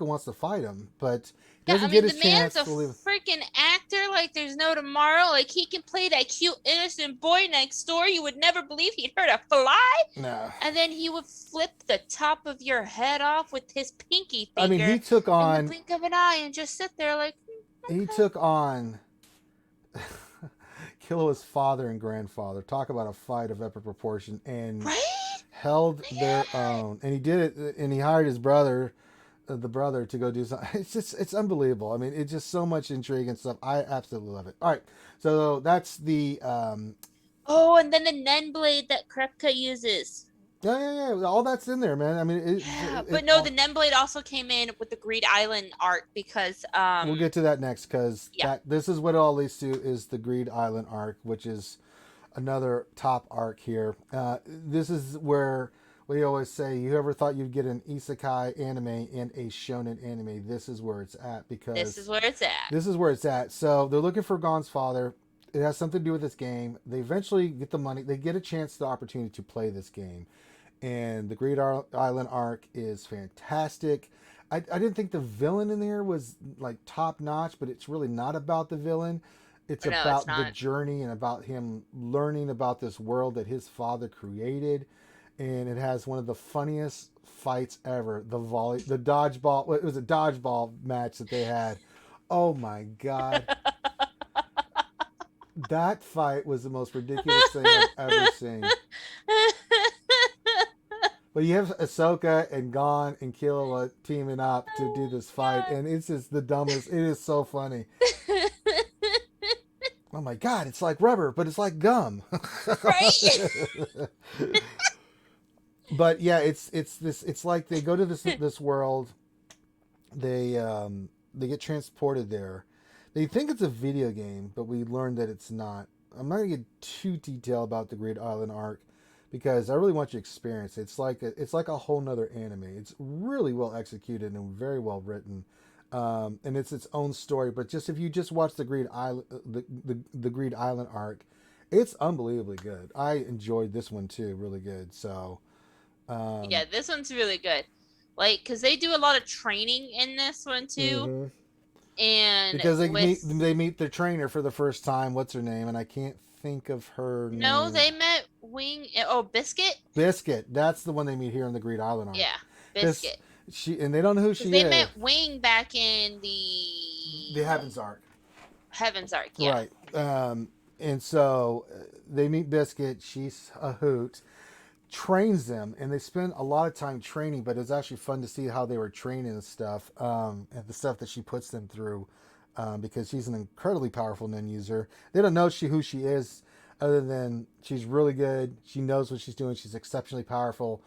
Speaker 1: wants to fight him, but he
Speaker 2: yeah,
Speaker 1: doesn't
Speaker 2: I
Speaker 1: get
Speaker 2: mean, the
Speaker 1: his
Speaker 2: man's
Speaker 1: chance
Speaker 2: a
Speaker 1: to leave.
Speaker 2: freaking actor like there's no tomorrow. Like, he can play that cute, innocent boy next door. You would never believe he'd hurt a fly.
Speaker 1: Nah,
Speaker 2: And then he would flip the top of your head off with his pinky
Speaker 1: I mean
Speaker 2: finger in the blink of an eye and just sit there like,
Speaker 1: he
Speaker 2: okay.
Speaker 1: took on Killua's father and grandfather. Talk about a fight of epic proportion, and
Speaker 2: Right?
Speaker 1: held
Speaker 2: Yeah.
Speaker 1: their own. And he did it, and he hired his brother, the brother, to go do something. It's unbelievable. I mean, it's just so much intrigue and stuff. I absolutely love it. All right, so that's the
Speaker 2: Oh, and then the Nen blade that Krepka uses.
Speaker 1: yeah. All that's in there, man. I mean,
Speaker 2: Yeah,
Speaker 1: it
Speaker 2: but no, the
Speaker 1: all.
Speaker 2: Nen blade also came in with the Greed Island arc because
Speaker 1: We'll get to that next because
Speaker 2: yeah.
Speaker 1: that this is what it all leads to is the Greed Island arc, which is another top arc here. This is where we always say, you ever thought you'd get an isekai anime and a shonen anime? This is where it's at
Speaker 2: This is
Speaker 1: because
Speaker 2: where it's at.
Speaker 1: this is where it's at. So they're looking for Gon's father. It has something to do with this game. They eventually get the money. They get a chance, the opportunity to play this game. And the Great Island arc is fantastic. I didn't think the villain in there was like top notch, but it's really not about the villain. It's
Speaker 2: No, it's
Speaker 1: about the
Speaker 2: not.
Speaker 1: journey and about him learning about this world that his father created. And it has one of the funniest fights ever. The dodgeball. It was a dodgeball match that they had. Oh my god, that fight was the most ridiculous thing I've ever seen. But you have Ahsoka and Gon and Killua teaming up to do this fight, and it's just the dumbest. It is so funny. Oh my god, it's like rubber, but it's like gum.
Speaker 2: Right?
Speaker 1: But yeah, it's this. It's like they go to this world. They get transported there. They think it's a video game, but we learned that it's not. I'm not gonna get too detailed about the Great Island arc because I really want you to experience it. It's like a whole nother anime. It's really well executed and very well written, and it's its own story. But just if you just watch the Great Island the Great Island arc, it's unbelievably good. I enjoyed this one too, really good. So
Speaker 2: Yeah, this one's really good. Like, because they do a lot of training in this one too.
Speaker 1: mhm.
Speaker 2: And
Speaker 1: Because
Speaker 2: with
Speaker 1: they meet their trainer for the first time. What's her name? And I can't think of her
Speaker 2: no,
Speaker 1: name.
Speaker 2: they met Biscuit.
Speaker 1: Biscuit. That's the one they meet here on the Great Island arc.
Speaker 2: Yeah,
Speaker 1: Because
Speaker 2: Biscuit.
Speaker 1: she and they don't know who
Speaker 2: Because
Speaker 1: she
Speaker 2: they
Speaker 1: is.
Speaker 2: met Wing back in the
Speaker 1: The Heavens arc.
Speaker 2: Heavens arc. Yeah.
Speaker 1: Right. And so they meet Biscuit. She's a hoot. Trains them, and they spend a lot of time training. But it's actually fun to see how they were training and stuff, and the stuff that she puts them through, because she's an incredibly powerful Nen user. They don't know who she is, other than she's really good. She knows what she's doing. She's exceptionally powerful.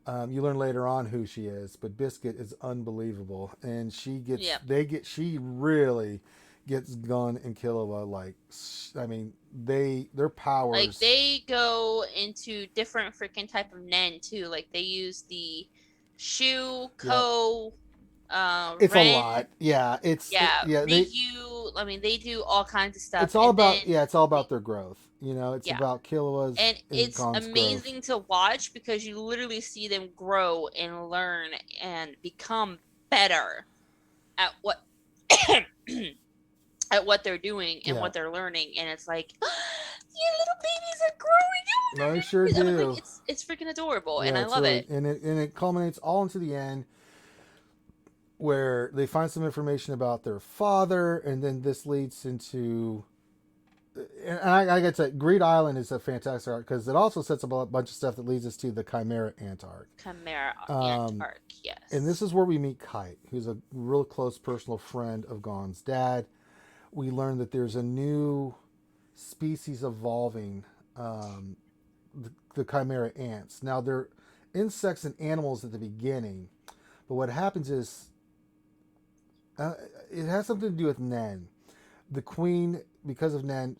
Speaker 1: You learn later on who she is, but Biscuit is unbelievable, and
Speaker 2: Yep.
Speaker 1: she really gets Gun and Killua like, I mean, their
Speaker 2: Like,
Speaker 1: powers.
Speaker 2: they go into different freaking type of Nen too. Like, they use the Shu,
Speaker 1: Yep.
Speaker 2: Ko,
Speaker 1: It's a
Speaker 2: Ren.
Speaker 1: lot. Yeah,
Speaker 2: Yeah,
Speaker 1: yeah.
Speaker 2: Rikyu. I mean, they do all kinds of stuff.
Speaker 1: It's all
Speaker 2: And
Speaker 1: about
Speaker 2: then
Speaker 1: it's all about their growth. It's
Speaker 2: yeah,
Speaker 1: about Killua's
Speaker 2: and
Speaker 1: and
Speaker 2: it's
Speaker 1: Gon's growth.
Speaker 2: amazing to watch because you literally see them grow and learn and become better at what at what they're doing and
Speaker 1: Yeah.
Speaker 2: what they're learning, and it's like your little babies are growing.
Speaker 1: I sure
Speaker 2: I mean,
Speaker 1: do.
Speaker 2: like, it's freaking adorable,
Speaker 1: Yeah,
Speaker 2: and I
Speaker 1: it's
Speaker 2: love
Speaker 1: really
Speaker 2: it.
Speaker 1: and it culminates all into the end where they find some information about their father, and then this leads into. And I gotta say, Greed Island is a fantastic arc because it also sets up a bunch of stuff that leads us to the Chimera Ant arc.
Speaker 2: Chimera
Speaker 1: Um,
Speaker 2: arc, yes.
Speaker 1: And this is where we meet Kite, who's a real close personal friend of Gon's dad. We learn that there's a new species evolving, the Chimera ants. Now, they're insects and animals at the beginning, but what happens is it has something to do with Nen. The queen, because of Nen,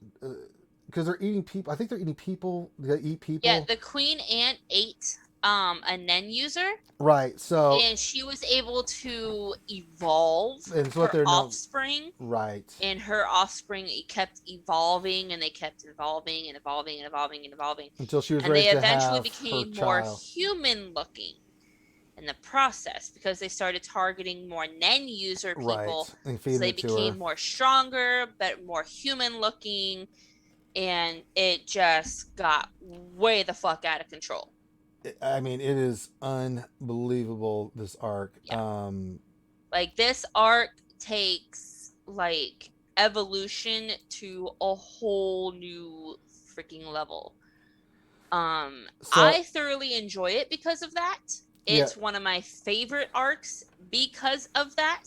Speaker 1: because they're eating people. I think they're eating people. They eat people.
Speaker 2: Yeah, the queen ant ate a Nen user,
Speaker 1: Right. So,
Speaker 2: and she was able to evolve
Speaker 1: and it's what
Speaker 2: her
Speaker 1: they're known.
Speaker 2: offspring,
Speaker 1: Right.
Speaker 2: and her offspring kept evolving, and they kept evolving and evolving and evolving and evolving,
Speaker 1: Until she was
Speaker 2: and
Speaker 1: ready
Speaker 2: they
Speaker 1: to
Speaker 2: eventually
Speaker 1: have her
Speaker 2: became more
Speaker 1: child.
Speaker 2: human looking in the process because they started targeting more Nen user
Speaker 1: Right.
Speaker 2: people.
Speaker 1: And
Speaker 2: So
Speaker 1: feeding
Speaker 2: they
Speaker 1: it to her.
Speaker 2: became more stronger, but more human looking, and it just got way the fuck out of control.
Speaker 1: I mean, it is unbelievable, this arc.
Speaker 2: Yeah. Like this arc takes like evolution to a whole new freaking level.
Speaker 1: So,
Speaker 2: I thoroughly enjoy it because of that.
Speaker 1: yeah.
Speaker 2: It's one of my favorite arcs because of that.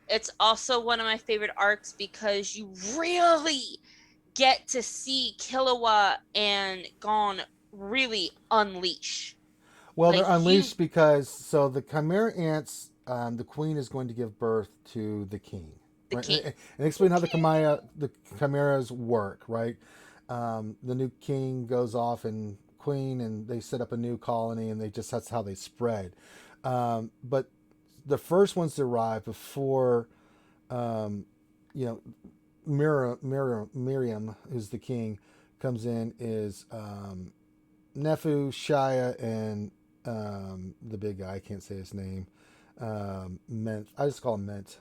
Speaker 2: It's also one of my favorite arcs because you really get to see Killua and Gon really unleash.
Speaker 1: Well, they're
Speaker 2: Like you,
Speaker 1: unleashed because, so the Chimera ants, the queen is going to give birth to the king.
Speaker 2: the
Speaker 1: Right?
Speaker 2: king.
Speaker 1: And explain how the chimeras work, right? The new king goes off and queen, and they set up a new colony, and that's how they spread. But the first ones to arrive before, um, you know, Miriam, who's the king, comes in is Nefu, Shia, and the big guy. I can't say his name. Ment. I just call him Ment.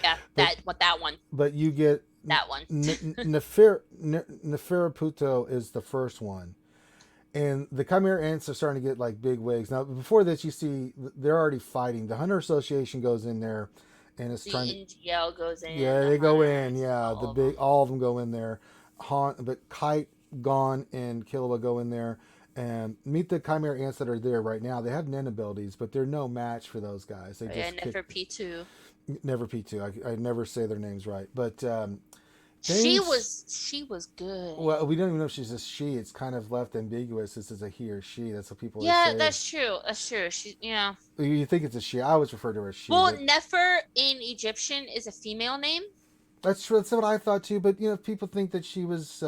Speaker 2: Yeah,
Speaker 1: but
Speaker 2: that one.
Speaker 1: but you get
Speaker 2: That one.
Speaker 1: Neferputo is the first one, and the Chimera ants are starting to get like big wigs. Now before this, you see they're already fighting. The Hunter Association goes in there, and it's
Speaker 2: The
Speaker 1: trying to.
Speaker 2: NGL goes in,
Speaker 1: Yeah,
Speaker 2: the
Speaker 1: they go in.
Speaker 2: hunters,
Speaker 1: Yeah,
Speaker 2: all of them.
Speaker 1: all of them go in there. But Kite, Gon, and Killua go in there and meet the Chimera ants that are there right now. They have Nen abilities, but they're no match for those guys. They
Speaker 2: Oh, yeah,
Speaker 1: just kick.
Speaker 2: Nefer P2.
Speaker 1: Never P2. I never say their names right, but
Speaker 2: She
Speaker 1: things.
Speaker 2: was she was good.
Speaker 1: Well, we don't even know if she's a she. It's kind of left ambiguous. This is a he or she. That's what people always
Speaker 2: Yeah,
Speaker 1: say.
Speaker 2: that's true. That's true. She, yeah.
Speaker 1: You think it's a she. I always refer to her as she,
Speaker 2: Well,
Speaker 1: but
Speaker 2: Nefer in Egyptian is a female name.
Speaker 1: that's true. That's what I thought too. But if people think that she was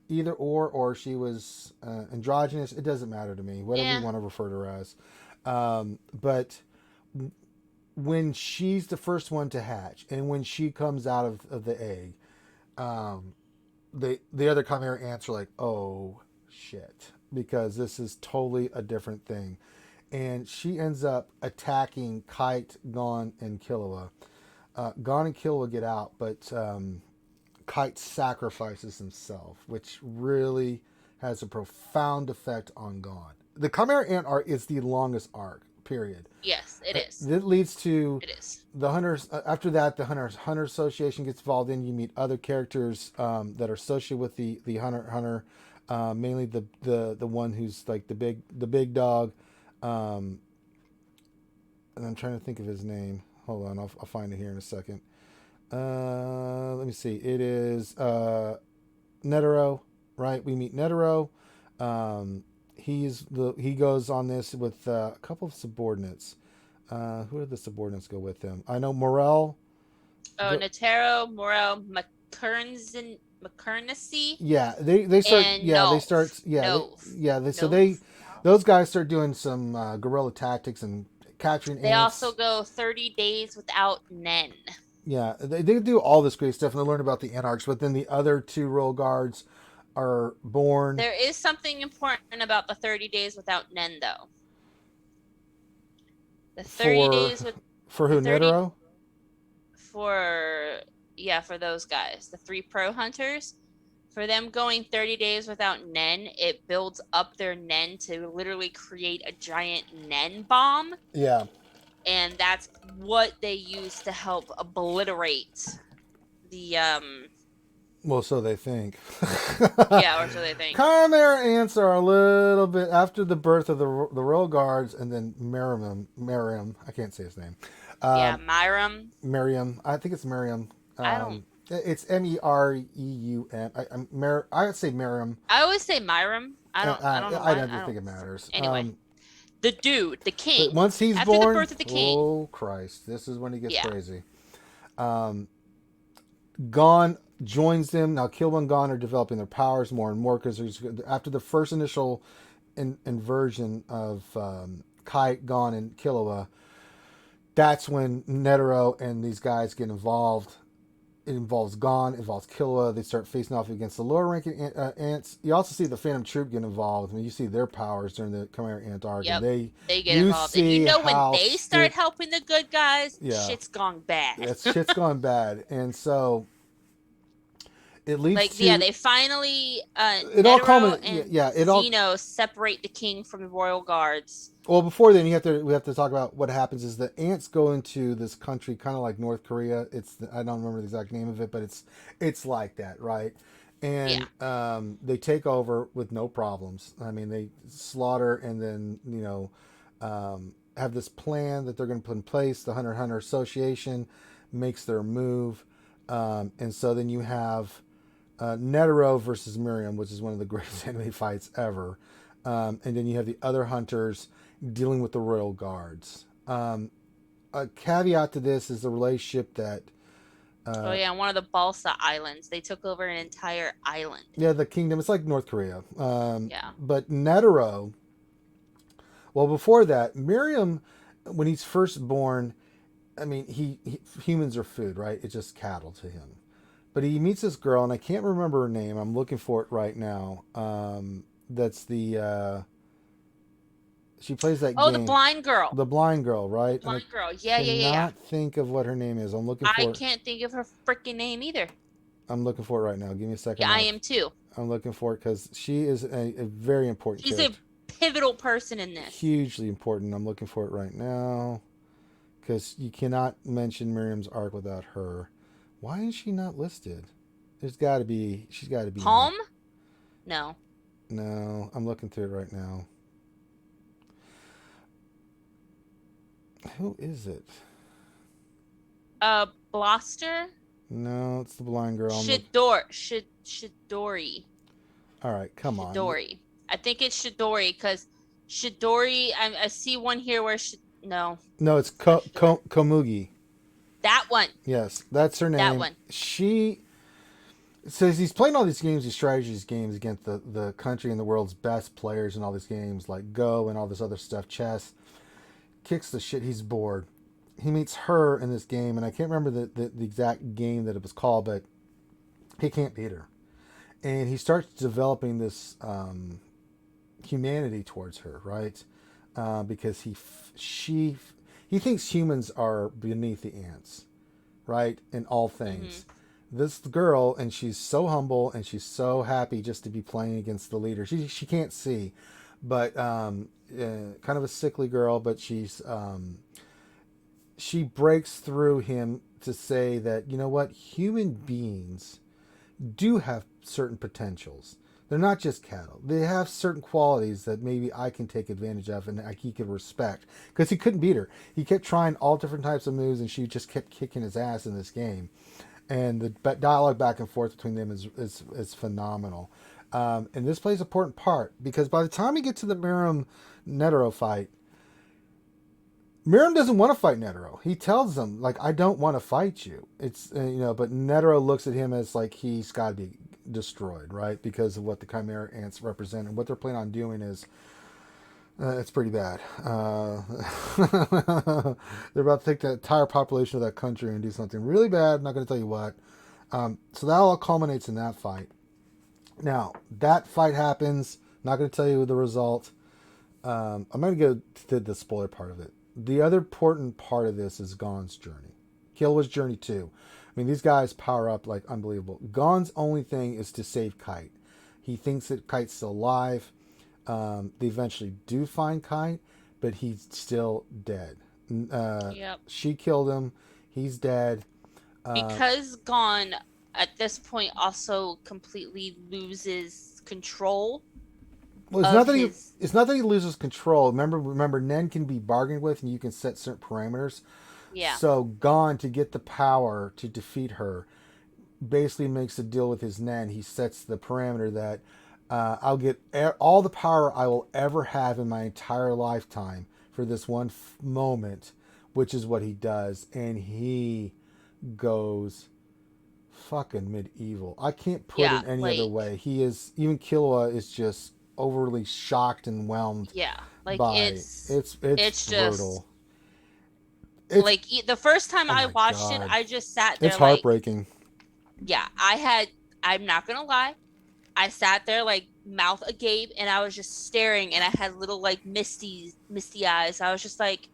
Speaker 1: either or she was androgynous, it doesn't matter to me. Whatever you
Speaker 2: Yeah.
Speaker 1: want to refer to her as. But when she's the first one to hatch, and when she comes out of the egg, um, the other Chimera ants are like, oh shit, because this is totally a different thing, and she ends up attacking Kite, Gon, and Killua. Gon and Killua get out, but Kite sacrifices himself, which really has a profound effect on Gon. The Chimera Ant arc is the longest arc, period.
Speaker 2: Yes, it is.
Speaker 1: It leads to
Speaker 2: It is.
Speaker 1: the hunters. After that, the Hunter Association gets involved in. You meet other characters that are associated with the Hunter, mainly the one who's like the big dog, and I'm trying to think of his name. Hold on, I'll find it here in a second. Let me see. It is Netero, right? We meet Netero. Um, he goes on this with a couple of subordinates. Who did the subordinates go with him? I know Morel.
Speaker 2: Oh, Netero, Morel, McKernessy,
Speaker 1: Yeah, they start.
Speaker 2: and
Speaker 1: Yeah, they
Speaker 2: Nov.
Speaker 1: start.
Speaker 2: Nov.
Speaker 1: So
Speaker 2: Nov.
Speaker 1: those guys start doing some guerrilla tactics and capturing
Speaker 2: They also
Speaker 1: ants.
Speaker 2: go 30 days without Nen.
Speaker 1: Yeah, they do all this great stuff, and they learn about the anarchs. But then the other two royal guards are born
Speaker 2: There is something important about the 30 days without Nen, though. The 30
Speaker 1: for
Speaker 2: days with
Speaker 1: for
Speaker 2: the
Speaker 1: who
Speaker 2: 30
Speaker 1: Netero.
Speaker 2: for yeah, for those guys, the 3 pro hunters, for them going 30 days without Nen, it builds up their Nen to literally create a giant Nen bomb,
Speaker 1: Yeah.
Speaker 2: and that's what they use to help obliterate the
Speaker 1: Well, so they think.
Speaker 2: yeah, or so they think.
Speaker 1: Chimera ants are a little bit after the birth of the royal guards, and then Miriam. I can't say his name.
Speaker 2: Yeah, Myram.
Speaker 1: Miriam. I think it's Miriam.
Speaker 2: I don't.
Speaker 1: It's Mereum. I would say Miriam.
Speaker 2: I always say Myram. I don't know why.
Speaker 1: I don't think it matters.
Speaker 2: Anyway, the dude, the king.
Speaker 1: But once he's
Speaker 2: after
Speaker 1: born,
Speaker 2: the birth of the king.
Speaker 1: oh Christ, this is when he gets
Speaker 2: Yeah.
Speaker 1: crazy. Gon joins them now. Killua and Gon are developing their powers more and more because after the first initial inversion of Kite, Gon, and Killua, that's when Netero and these guys get involved. It involves Gon, it involves Killua. They start facing off against the lower ranking ants. You also see the Phantom Troop get involved. I mean, you see their powers during the Chimera Ant arc, and
Speaker 2: Yep. They get
Speaker 1: you
Speaker 2: involved. And you
Speaker 1: see
Speaker 2: know when
Speaker 1: how
Speaker 2: they start helping the good guys,
Speaker 1: yeah,
Speaker 2: shit's gone bad.
Speaker 1: that shit's gone bad, and so it leads
Speaker 2: Like, yeah,
Speaker 1: to
Speaker 2: they finally
Speaker 1: it all
Speaker 2: Netero
Speaker 1: culminates.
Speaker 2: and
Speaker 1: Yeah, it all.
Speaker 2: Zeno separate the king from the royal guards.
Speaker 1: Well, before then, we have to talk about what happens. Is the ants go into this country, kind of like North Korea. I don't remember the exact name of it, but it's like that, right? And
Speaker 2: Yeah.
Speaker 1: they take over with no problems. I mean, they slaughter and then have this plan that they're going to put in place. The Hunter x Hunter Association makes their move, and so then you have Netero versus Miriam, which is one of the greatest anime fights ever. And then you have the other hunters dealing with the royal guards. A caveat to this is the relationship that.
Speaker 2: Oh yeah, one of the Balsa Islands. They took over an entire island.
Speaker 1: Yeah, the kingdom. It's like North Korea.
Speaker 2: Yeah.
Speaker 1: But Netero. Well, before that, Miriam, when he's first born, I mean, humans are food, right? It's just cattle to him. But he meets this girl, and I can't remember her name. I'm looking for it right now. That's the she plays that
Speaker 2: Oh,
Speaker 1: game.
Speaker 2: the blind girl.
Speaker 1: The blind girl, right?
Speaker 2: Blind girl. Yeah, yeah, yeah, yeah.
Speaker 1: Cannot think of what her name is. I'm looking for
Speaker 2: I
Speaker 1: it.
Speaker 2: can't think of her freaking name either.
Speaker 1: I'm looking for it right now. Give me a second.
Speaker 2: Yeah, I am too.
Speaker 1: I'm looking for it because she is a very important
Speaker 2: She's
Speaker 1: character.
Speaker 2: a pivotal person in this.
Speaker 1: Hugely important. I'm looking for it right now because you cannot mention Miriam's arc without her. Why is she not listed? There's got to be. She's got to be.
Speaker 2: Palm? No.
Speaker 1: No, I'm looking through it right now. Who is it?
Speaker 2: Bloster?
Speaker 1: No, it's the blind girl.
Speaker 2: Shidori.
Speaker 1: All right, come on.
Speaker 2: Shidori. I think it's Shidori because Shidori. I see one here where no.
Speaker 1: No, it's Komugi.
Speaker 2: That one.
Speaker 1: Yes, that's her name.
Speaker 2: That one.
Speaker 1: She says he's playing all these games, these strategies games against the country and the world's best players in all these games like Go and all this other stuff, chess. Kicks the shit. He's bored. He meets her in this game, and I can't remember the exact game that it was called, but he can't beat her. And he starts developing this humanity towards her, right? Because he thinks humans are beneath the ants, right? In all things. Mm-hmm. This girl, and she's so humble, and she's so happy just to be playing against the leader. She can't see, but kind of a sickly girl, but she breaks through him to say that, you know what, human beings do have certain potentials. They're not just cattle. They have certain qualities that maybe I can take advantage of and he could respect. Because he couldn't beat her. He kept trying all different types of moves and she just kept kicking his ass in this game. And the dialogue back and forth between them is phenomenal. And this plays an important part because by the time we get to the Miriam Netero fight, Miriam doesn't want to fight Netero. He tells him, like, I don't want to fight you. It's, but Netero looks at him as like he's got to be destroyed, right? Because of what the Chimera ants represent. And what they're planning on doing is, it's pretty bad. They're about to take the entire population of that country and do something really bad. I'm not going to tell you what. So that all culminates in that fight. Now, that fight happens. Not going to tell you the result. I'm going to go to the spoiler part of it. The other important part of this is Gon's journey. Killua's journey too. I mean, these guys power up like unbelievable. Gon's only thing is to save Kite. He thinks that Kite's still alive. They eventually do find Kite, but he's still dead.
Speaker 2: Yep.
Speaker 1: She killed him. He's dead.
Speaker 2: Because Gon, at this point, also completely loses control.
Speaker 1: Well, it's not that he loses control. Remember, Nen can be bargained with, and you can set certain parameters.
Speaker 2: Yeah.
Speaker 1: So Gon, to get the power to defeat her, basically makes a deal with his Nen. He sets the parameter that I'll get all the power I will ever have in my entire lifetime for this one moment, which is what he does, and he goes fucking medieval. I can't put it any other way. He is, even Killua is just overly shocked and whelmed
Speaker 2: Yeah, like
Speaker 1: by. It's
Speaker 2: it's just
Speaker 1: brutal. It's
Speaker 2: like the first time
Speaker 1: oh
Speaker 2: I
Speaker 1: my
Speaker 2: watched it,
Speaker 1: god.
Speaker 2: I just sat
Speaker 1: It's
Speaker 2: there like,
Speaker 1: heartbreaking.
Speaker 2: yeah, I'm not gonna lie, I sat there like mouth agape, and I was just staring, and I had little like misty eyes. I was just like,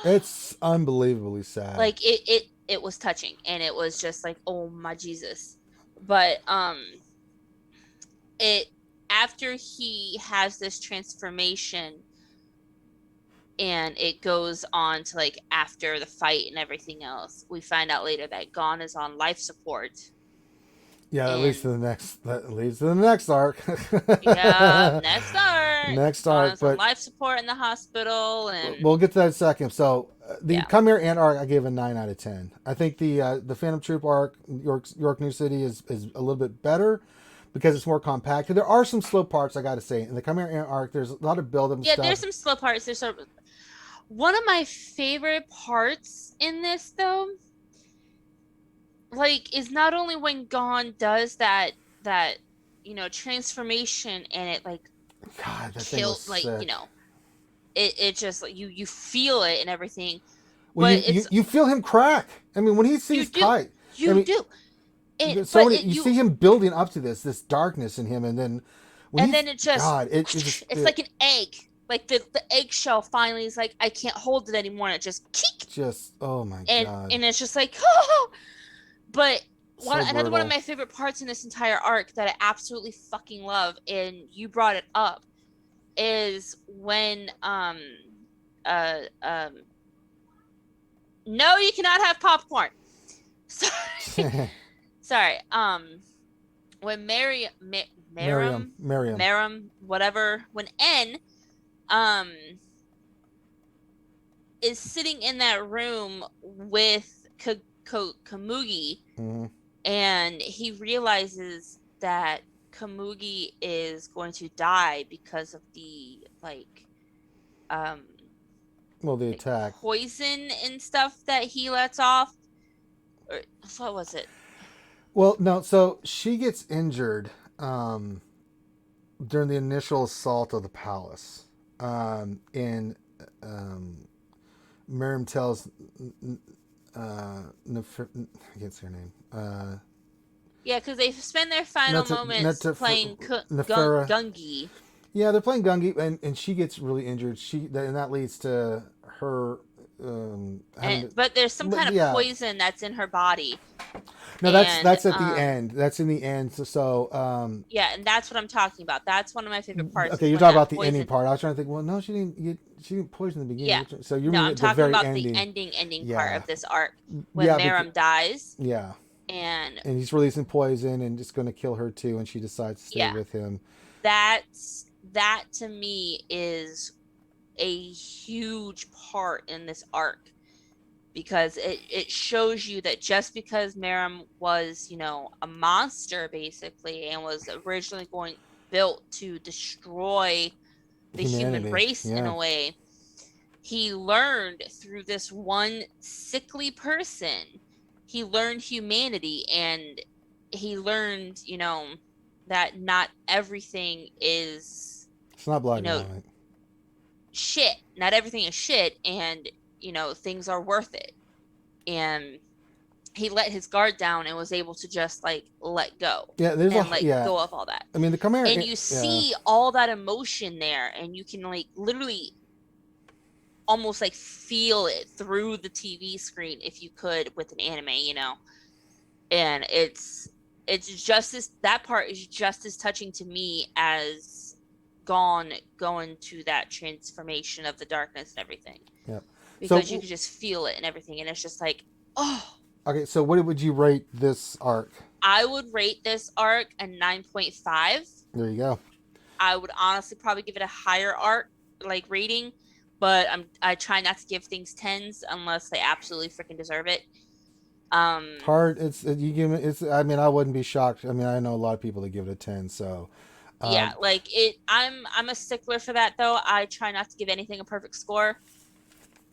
Speaker 1: It's unbelievably sad.
Speaker 2: like it was touching, and it was just like, oh my Jesus. But it after he has this transformation, and it goes on to like after the fight and everything else, we find out later that Gon is on life support.
Speaker 1: Yeah, that leads
Speaker 2: And
Speaker 1: to the next. That leads to the next arc.
Speaker 2: yeah, next arc,
Speaker 1: Next
Speaker 2: Gon
Speaker 1: arc,
Speaker 2: is on
Speaker 1: but
Speaker 2: life support in the hospital. And
Speaker 1: we'll get to that in a second. So the
Speaker 2: yeah,
Speaker 1: Come Here Ant arc, I gave a 9 out of 10. I think the Phantom Troop arc, York New City, is a little bit better because it's more compacted. There are some slow parts, I got to say. In the Come Here Ant arc, there's a lot of build up and
Speaker 2: yeah,
Speaker 1: stuff.
Speaker 2: there's some slow parts. There's some. One of my favorite parts in this, though, like, is not only when Gon does that transformation, and it like
Speaker 1: God, that thing was
Speaker 2: killed, like,
Speaker 1: sick.
Speaker 2: it just like you feel it and everything,
Speaker 1: Well,
Speaker 2: but
Speaker 1: you you feel him crack. I mean, when he
Speaker 2: you
Speaker 1: sees
Speaker 2: do
Speaker 1: Kite, I
Speaker 2: you
Speaker 1: mean,
Speaker 2: do it,
Speaker 1: so
Speaker 2: but
Speaker 1: many, you see him building up to this darkness in him, and then when
Speaker 2: and
Speaker 1: he's
Speaker 2: then it just
Speaker 1: God, it just
Speaker 2: it's like an egg, like the eggshell finally is like, I can't hold it anymore, and it just kick,
Speaker 1: just oh my
Speaker 2: and
Speaker 1: God,
Speaker 2: and it's just like, oh. But
Speaker 1: so
Speaker 2: another one of
Speaker 1: brutal.
Speaker 2: my favorite parts in this entire arc that I absolutely fucking love, and you brought it up, is when uh um no, you cannot have popcorn. Sorry. Sorry. When
Speaker 1: Miriam.
Speaker 2: Marum, whatever, when N um is sitting in that room with Kamugi,
Speaker 1: Mm-hmm.
Speaker 2: and he realizes that Kamugi is going to die because of the um
Speaker 1: Well, the attack.
Speaker 2: poison and stuff that he lets off. Or what was it?
Speaker 1: Well, no. So she gets injured during the initial assault of the palace, and um, Miriam tells I can't say her name.
Speaker 2: Yeah, because they spend their final moments playing
Speaker 1: Nefera.
Speaker 2: Gungi.
Speaker 1: Yeah, they're playing Gungi, and she gets really injured. And that leads to her
Speaker 2: But there's some kind of
Speaker 1: yeah.
Speaker 2: poison that's in her body.
Speaker 1: No,
Speaker 2: And
Speaker 1: that's at the end. That's in the end. So
Speaker 2: yeah, and that's what I'm talking about. That's one of my favorite parts.
Speaker 1: Okay, you're talking about the ending part. I was trying to think. Well, no, she didn't poison in the beginning.
Speaker 2: Yeah.
Speaker 1: So you
Speaker 2: No,
Speaker 1: mean
Speaker 2: I'm
Speaker 1: at the
Speaker 2: talking
Speaker 1: very
Speaker 2: about
Speaker 1: ending.
Speaker 2: the ending
Speaker 1: Yeah.
Speaker 2: part of this arc when
Speaker 1: Yeah,
Speaker 2: Marum dies.
Speaker 1: Yeah.
Speaker 2: And
Speaker 1: he's releasing poison and just going to kill her too, and she decides to stay with him.
Speaker 2: That to me is a huge part in this arc, because it shows you that just because Marum was, a monster basically, and was originally built to destroy the human race in a way, he learned through this one sickly person, he learned humanity, and he learned, that not everything is,
Speaker 1: it's not black and white.
Speaker 2: Shit. Not everything is shit, and things are worth it. And he let his guard down and was able to just let go.
Speaker 1: Yeah, there's
Speaker 2: go of all that.
Speaker 1: I mean, the Khmer,
Speaker 2: and you see all that emotion there, and you can literally almost feel it through the TV screen if you could with an anime, and it's just as that part is just as touching to me as Gon going to that transformation of the darkness and everything.
Speaker 1: Yep.
Speaker 2: Because you can just feel it and everything, and it's just oh.
Speaker 1: Okay, so what would you rate this arc?
Speaker 2: I would rate this arc a 9.5.
Speaker 1: There you go.
Speaker 2: I would honestly probably give it a higher arc rating, but I try not to give things 10s unless they absolutely freaking deserve it.
Speaker 1: Hard. I mean, I wouldn't be shocked. I mean, I know a lot of people that give it a 10. So
Speaker 2: yeah, I'm a stickler for that though. I try not to give anything a perfect score.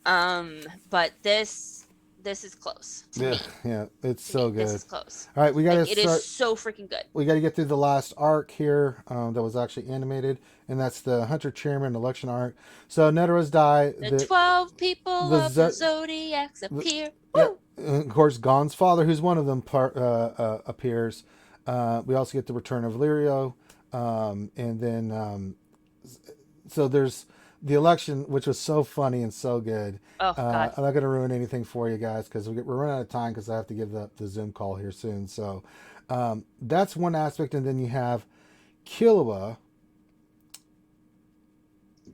Speaker 2: But this this is close to
Speaker 1: Yeah,
Speaker 2: me.
Speaker 1: yeah, it's
Speaker 2: To
Speaker 1: so
Speaker 2: me, this
Speaker 1: good.
Speaker 2: is close.
Speaker 1: All right, we got to
Speaker 2: Like it is
Speaker 1: start.
Speaker 2: so freaking good.
Speaker 1: We got to get through the last arc here that was actually animated, and that's the Hunter Chairman election arc. So Neteros die.
Speaker 2: The 12 people
Speaker 1: The,
Speaker 2: of the
Speaker 1: Z-
Speaker 2: zodiacs
Speaker 1: the
Speaker 2: appear.
Speaker 1: yeah,
Speaker 2: Woo!
Speaker 1: of course, Gon's father, who's one of them, appears. We also get the return of Lirio, and then so there's the election, which was so funny and so good.
Speaker 2: Oh God.
Speaker 1: I'm not going to ruin anything for you guys because we're running out of time because I have to give the Zoom call here soon. So that's one aspect, and then you have Killua,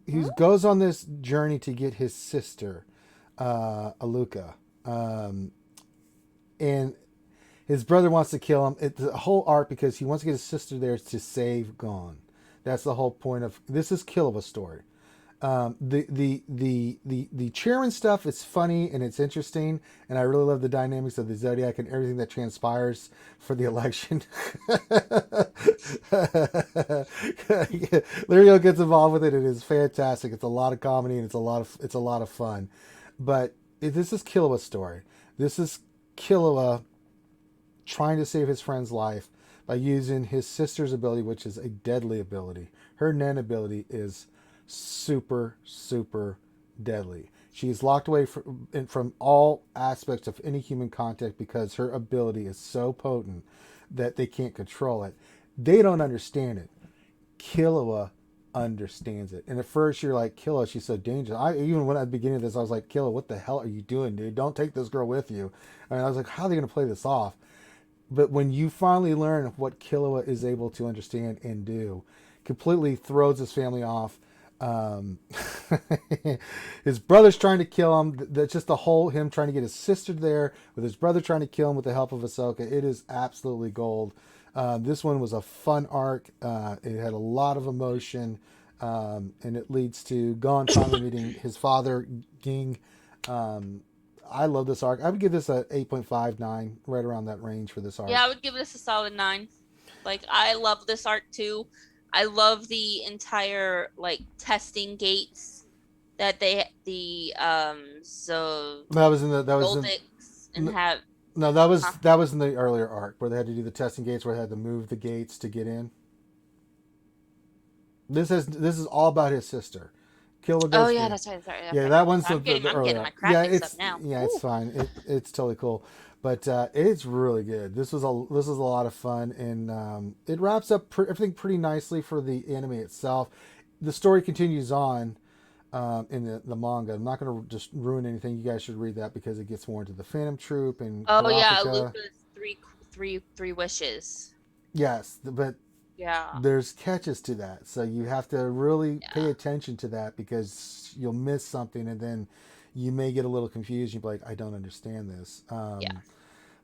Speaker 1: who goes on this journey to get his sister, Aluka, and his brother wants to kill him. It's a whole arc because he wants to get his sister there to save Gon. That's the whole point of this is Killua's story. The Chairman stuff is funny and it's interesting, and I really love the dynamics of the Zodiac and everything that transpires for the election. Lirio gets involved with it. It is fantastic. It's a lot of comedy and it's a lot of fun. But this is Killua's story. This is Killua trying to save his friend's life by using his sister's ability, which is a deadly ability. Her Nen ability is super, super deadly. She is locked away from all aspects of any human contact because her ability is so potent that they can't control it. They don't understand it. Killua understands it. And at first you're like, Killua, she's so dangerous. Even when at the beginning of this, I was like, Killua, what the hell are you doing, dude? Don't take this girl with you. And I was like, how are they going to play this off? But when you finally learn what Killua is able to understand and do, completely throws his family off. His brother's trying to kill him. That's just the whole him trying to get his sister there with his brother trying to kill him with the help of Ahsoka. It is absolutely gold. This one was a fun arc. It had a lot of emotion, and it leads to Gon finally meeting his father, Ging. I love this arc. I would give this a 8.59, right around that range for this arc.
Speaker 2: Yeah, I would give this a solid 9. Like I love this arc too. I love the entire like testing gates that so
Speaker 1: that was in the
Speaker 2: and have
Speaker 1: no that was in the earlier arc where they had to do the testing gates where they had to move the gates to get in. This is all about his sister. Killua goes.
Speaker 2: Oh yeah, that's right. Sorry.
Speaker 1: Yeah, that one's
Speaker 2: I'm
Speaker 1: the
Speaker 2: getting
Speaker 1: earlier.
Speaker 2: my crap
Speaker 1: Yeah,
Speaker 2: mixed
Speaker 1: it's
Speaker 2: up now.
Speaker 1: yeah, it's fine. It's totally cool, but it's really good. This was a lot of fun, and it wraps up everything pretty nicely for the anime itself. The story continues on in the manga. I'm not going to just ruin anything. You guys should read that because it gets more into the Phantom Troop and
Speaker 2: Oh yeah,
Speaker 1: Kurapika.
Speaker 2: Luca's three wishes.
Speaker 1: Yes, but
Speaker 2: Yeah.
Speaker 1: there's catches to that, so you have to really
Speaker 2: Yeah.
Speaker 1: pay attention to that because you'll miss something, and then you may get a little confused. You'll be like, I don't understand this.
Speaker 2: Yeah.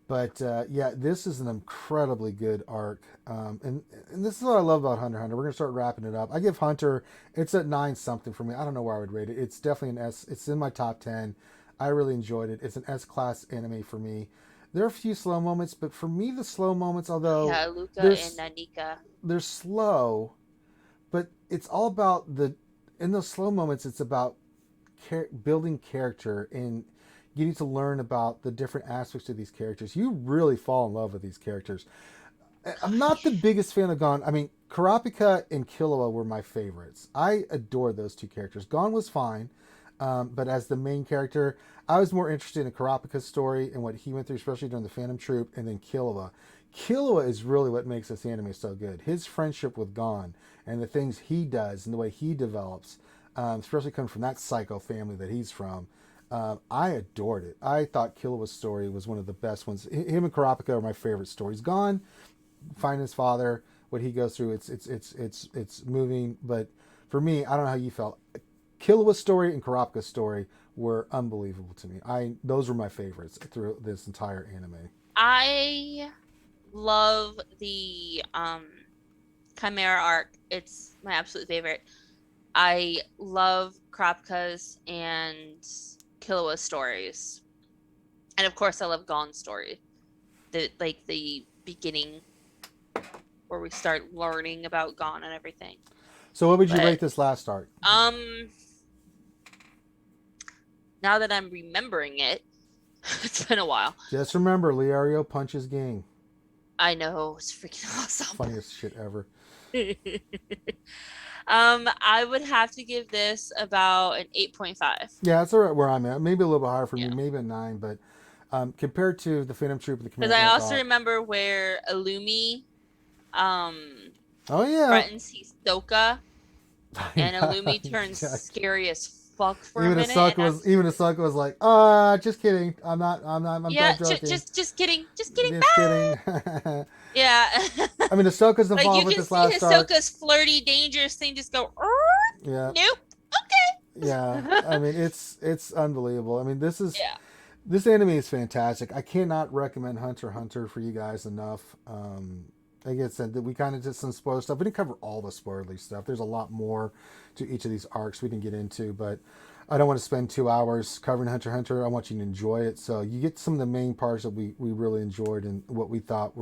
Speaker 1: But yeah, this is an incredibly good arc, and this is what I love about Hunter x Hunter. We're gonna start wrapping it up. I give Hunter, it's at 9 something for me. I don't know where I would rate it. It's definitely an S. It's in my top 10. I really enjoyed it. It's an S class anime for me. There are a few slow moments, but for me, the slow moments, although
Speaker 2: Yeah, Luca and Nika.
Speaker 1: they're slow, but it's all about in those slow moments it's about building character and getting to learn about the different aspects of these characters. You really fall in love with these characters. I'm not the biggest fan of Gon. I mean, Kurapika and Killua were my favorites. I adore those two characters. Gon was fine, but as the main character, I was more interested in Kurapika's story and what he went through, especially during the Phantom Troop, and then Killua. Killua is really what makes this anime so good. His friendship with Gon and the things he does and the way he develops, especially coming from that psycho family that he's from. I adored it. I thought Killua's story was one of the best ones. Him and Kurapika are my favorite stories. Gon, finding his father, what he goes through, it's moving. But for me, I don't know how you felt. Killua's story and Kurapika's story were unbelievable to me. Those were my favorites through this entire anime.
Speaker 2: I love the Chimera arc. It's my absolute favorite. I love Kropka's and Killua's stories. And of course I love Gon's story. The beginning where we start learning about Gon and everything.
Speaker 1: So what would you rate this last arc?
Speaker 2: Now that I'm remembering it, It's been a while.
Speaker 1: Just remember, Leario punches game.
Speaker 2: I know, it's freaking awesome.
Speaker 1: Funniest shit ever.
Speaker 2: I would have to give this about an 8.5.
Speaker 1: Yeah, that's right where I'm at. Maybe a little bit higher for me,
Speaker 2: Yeah.
Speaker 1: maybe a 9, but compared to the Phantom Troop and the
Speaker 2: Because
Speaker 1: Chimera
Speaker 2: I
Speaker 1: Ant
Speaker 2: also
Speaker 1: Doc.
Speaker 2: remember where Illumi
Speaker 1: Oh yeah.
Speaker 2: threatens Hisoka, and Illumi turns
Speaker 1: Yeah.
Speaker 2: scary as fuck for a
Speaker 1: Even
Speaker 2: minute.
Speaker 1: Ahsoka was like, just kidding. I'm
Speaker 2: Yeah,
Speaker 1: joking.
Speaker 2: just kidding. Just kidding.
Speaker 1: Just
Speaker 2: Bye.
Speaker 1: kidding.
Speaker 2: Yeah.
Speaker 1: I mean, Ahsoka's
Speaker 2: Like you
Speaker 1: involved with
Speaker 2: can
Speaker 1: this
Speaker 2: see
Speaker 1: last arc.
Speaker 2: Hisoka's flirty, dangerous thing just go,
Speaker 1: Yeah.
Speaker 2: nope.
Speaker 1: Yeah. I mean, it's unbelievable. I mean,
Speaker 2: Yeah.
Speaker 1: this anime is fantastic. I cannot recommend Hunter x Hunter for you guys enough. Like I said, that we kind of did some spoiler stuff. We didn't cover all the spoilerly stuff. There's a lot more to each of these arcs we didn't get into, but I don't want to spend 2 hours covering Hunter x Hunter. I want you to enjoy it. So you get some of the main parts that we really enjoyed and what we thought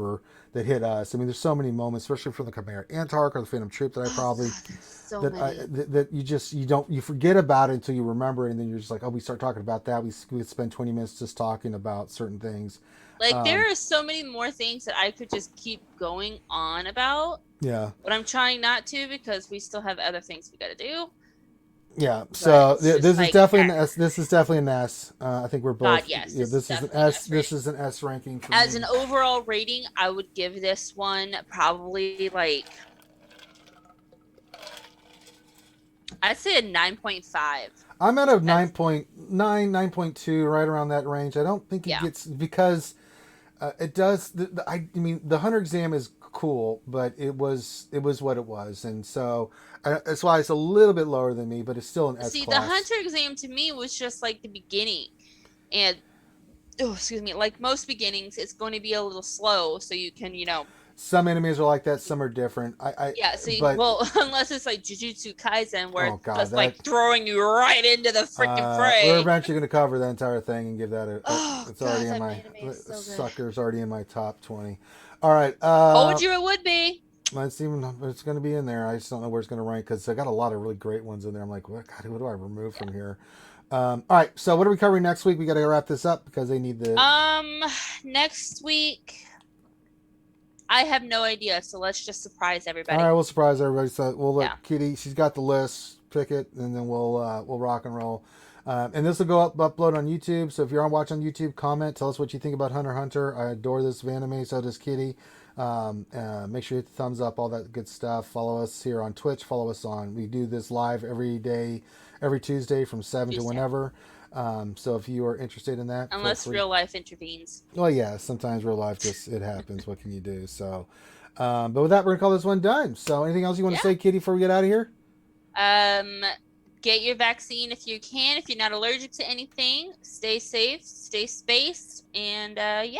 Speaker 1: that hit us. I mean, there's so many moments, especially from the Chimera Ant arc or the Phantom Troop that I probably
Speaker 2: So many.
Speaker 1: that you forget about it until you remember it, and then you're just like, oh, we start talking about that. We spend 20 minutes just talking about certain things.
Speaker 2: Like there are so many more things that I could just keep going on about,
Speaker 1: Yeah.
Speaker 2: but I'm trying not to because we still have other things we got to do.
Speaker 1: Yeah, so
Speaker 2: But it's just
Speaker 1: this is
Speaker 2: like,
Speaker 1: definitely an S. This is definitely an S. I think we're both.
Speaker 2: God, yes,
Speaker 1: Yeah,
Speaker 2: this
Speaker 1: this
Speaker 2: is
Speaker 1: is an
Speaker 2: definitely an
Speaker 1: S.
Speaker 2: S
Speaker 1: This is an S ranking for
Speaker 2: As
Speaker 1: me.
Speaker 2: an overall rating, I would give this one probably like, I'd say a 9.5.
Speaker 1: I'm at a 9.9, 9.2, right around that range. I don't think it
Speaker 2: Yeah.
Speaker 1: gets because it does. I mean, the Hunter exam is cool, but it was what it was, and so that's why it's a little bit lower than me, but it's still an S
Speaker 2: See,
Speaker 1: class.
Speaker 2: the Hunter exam to me was just like the beginning. And, oh, excuse me, like most beginnings, it's going to be a little slow so you can,
Speaker 1: Some enemies are like that. Some are different.
Speaker 2: yeah, see,
Speaker 1: but,
Speaker 2: well, unless it's like Jujutsu Kaisen where
Speaker 1: Oh,
Speaker 2: it's
Speaker 1: God,
Speaker 2: just
Speaker 1: that-
Speaker 2: like throwing you right into the freaking fray.
Speaker 1: we're eventually going to cover the entire thing and give that a.
Speaker 2: Oh,
Speaker 1: it's
Speaker 2: God,
Speaker 1: already in
Speaker 2: that
Speaker 1: my
Speaker 2: anime is so good.
Speaker 1: sucker's already in my top 20. All right.
Speaker 2: Told you it would be.
Speaker 1: It's going to be in there. I just don't know where it's going to rank because I got a lot of really great ones in there. I'm like, what do I remove from here? All right. So what are we covering next week? We got to wrap this up because they need the.
Speaker 2: Next week, I have no idea. So let's just surprise everybody.
Speaker 1: All right, we'll surprise everybody. So we'll let
Speaker 2: Yeah.
Speaker 1: Kitty. She's got the list. Pick it, and then we'll rock and roll. And this will go upload on YouTube. So if you're watching on YouTube, comment. Tell us what you think about Hunter x Hunter. I adore this anime. So does Kitty. Make sure you hit the thumbs up, all that good stuff. Follow us here on Twitch. Follow us on. We do this live every day, every Tuesday from 7 to whenever. So if you are interested in that,
Speaker 2: Unless
Speaker 1: feel free.
Speaker 2: real life intervenes.
Speaker 1: Well, yeah, sometimes real life just it happens. What can you do? So, but with that, we're gonna call this one done. So, anything else you want to say, Kitty, before we get out of here?
Speaker 2: Get your vaccine if you can. If you're not allergic to anything, stay safe, stay spaced, and yeah.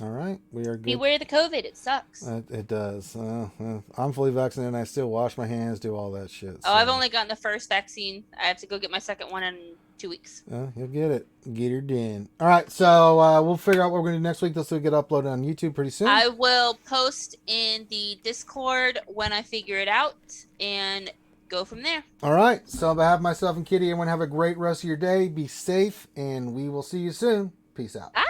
Speaker 1: All right, we are good.
Speaker 2: Beware the COVID. It sucks.
Speaker 1: It does. I'm fully vaccinated, and I still wash my hands, do all that shit.
Speaker 2: Oh, I've only gotten the first vaccine. I have to go get my second one in 2 weeks.
Speaker 1: You'll get it. Get her done. All right, so we'll figure out what we're going to do next week. This will get uploaded on YouTube pretty soon.
Speaker 2: I will post in the Discord when I figure it out and go from there.
Speaker 1: All right, so on behalf of myself and Kitty, everyone have a great rest of your day. Be safe, and we will see you soon. Peace out.
Speaker 2: Bye.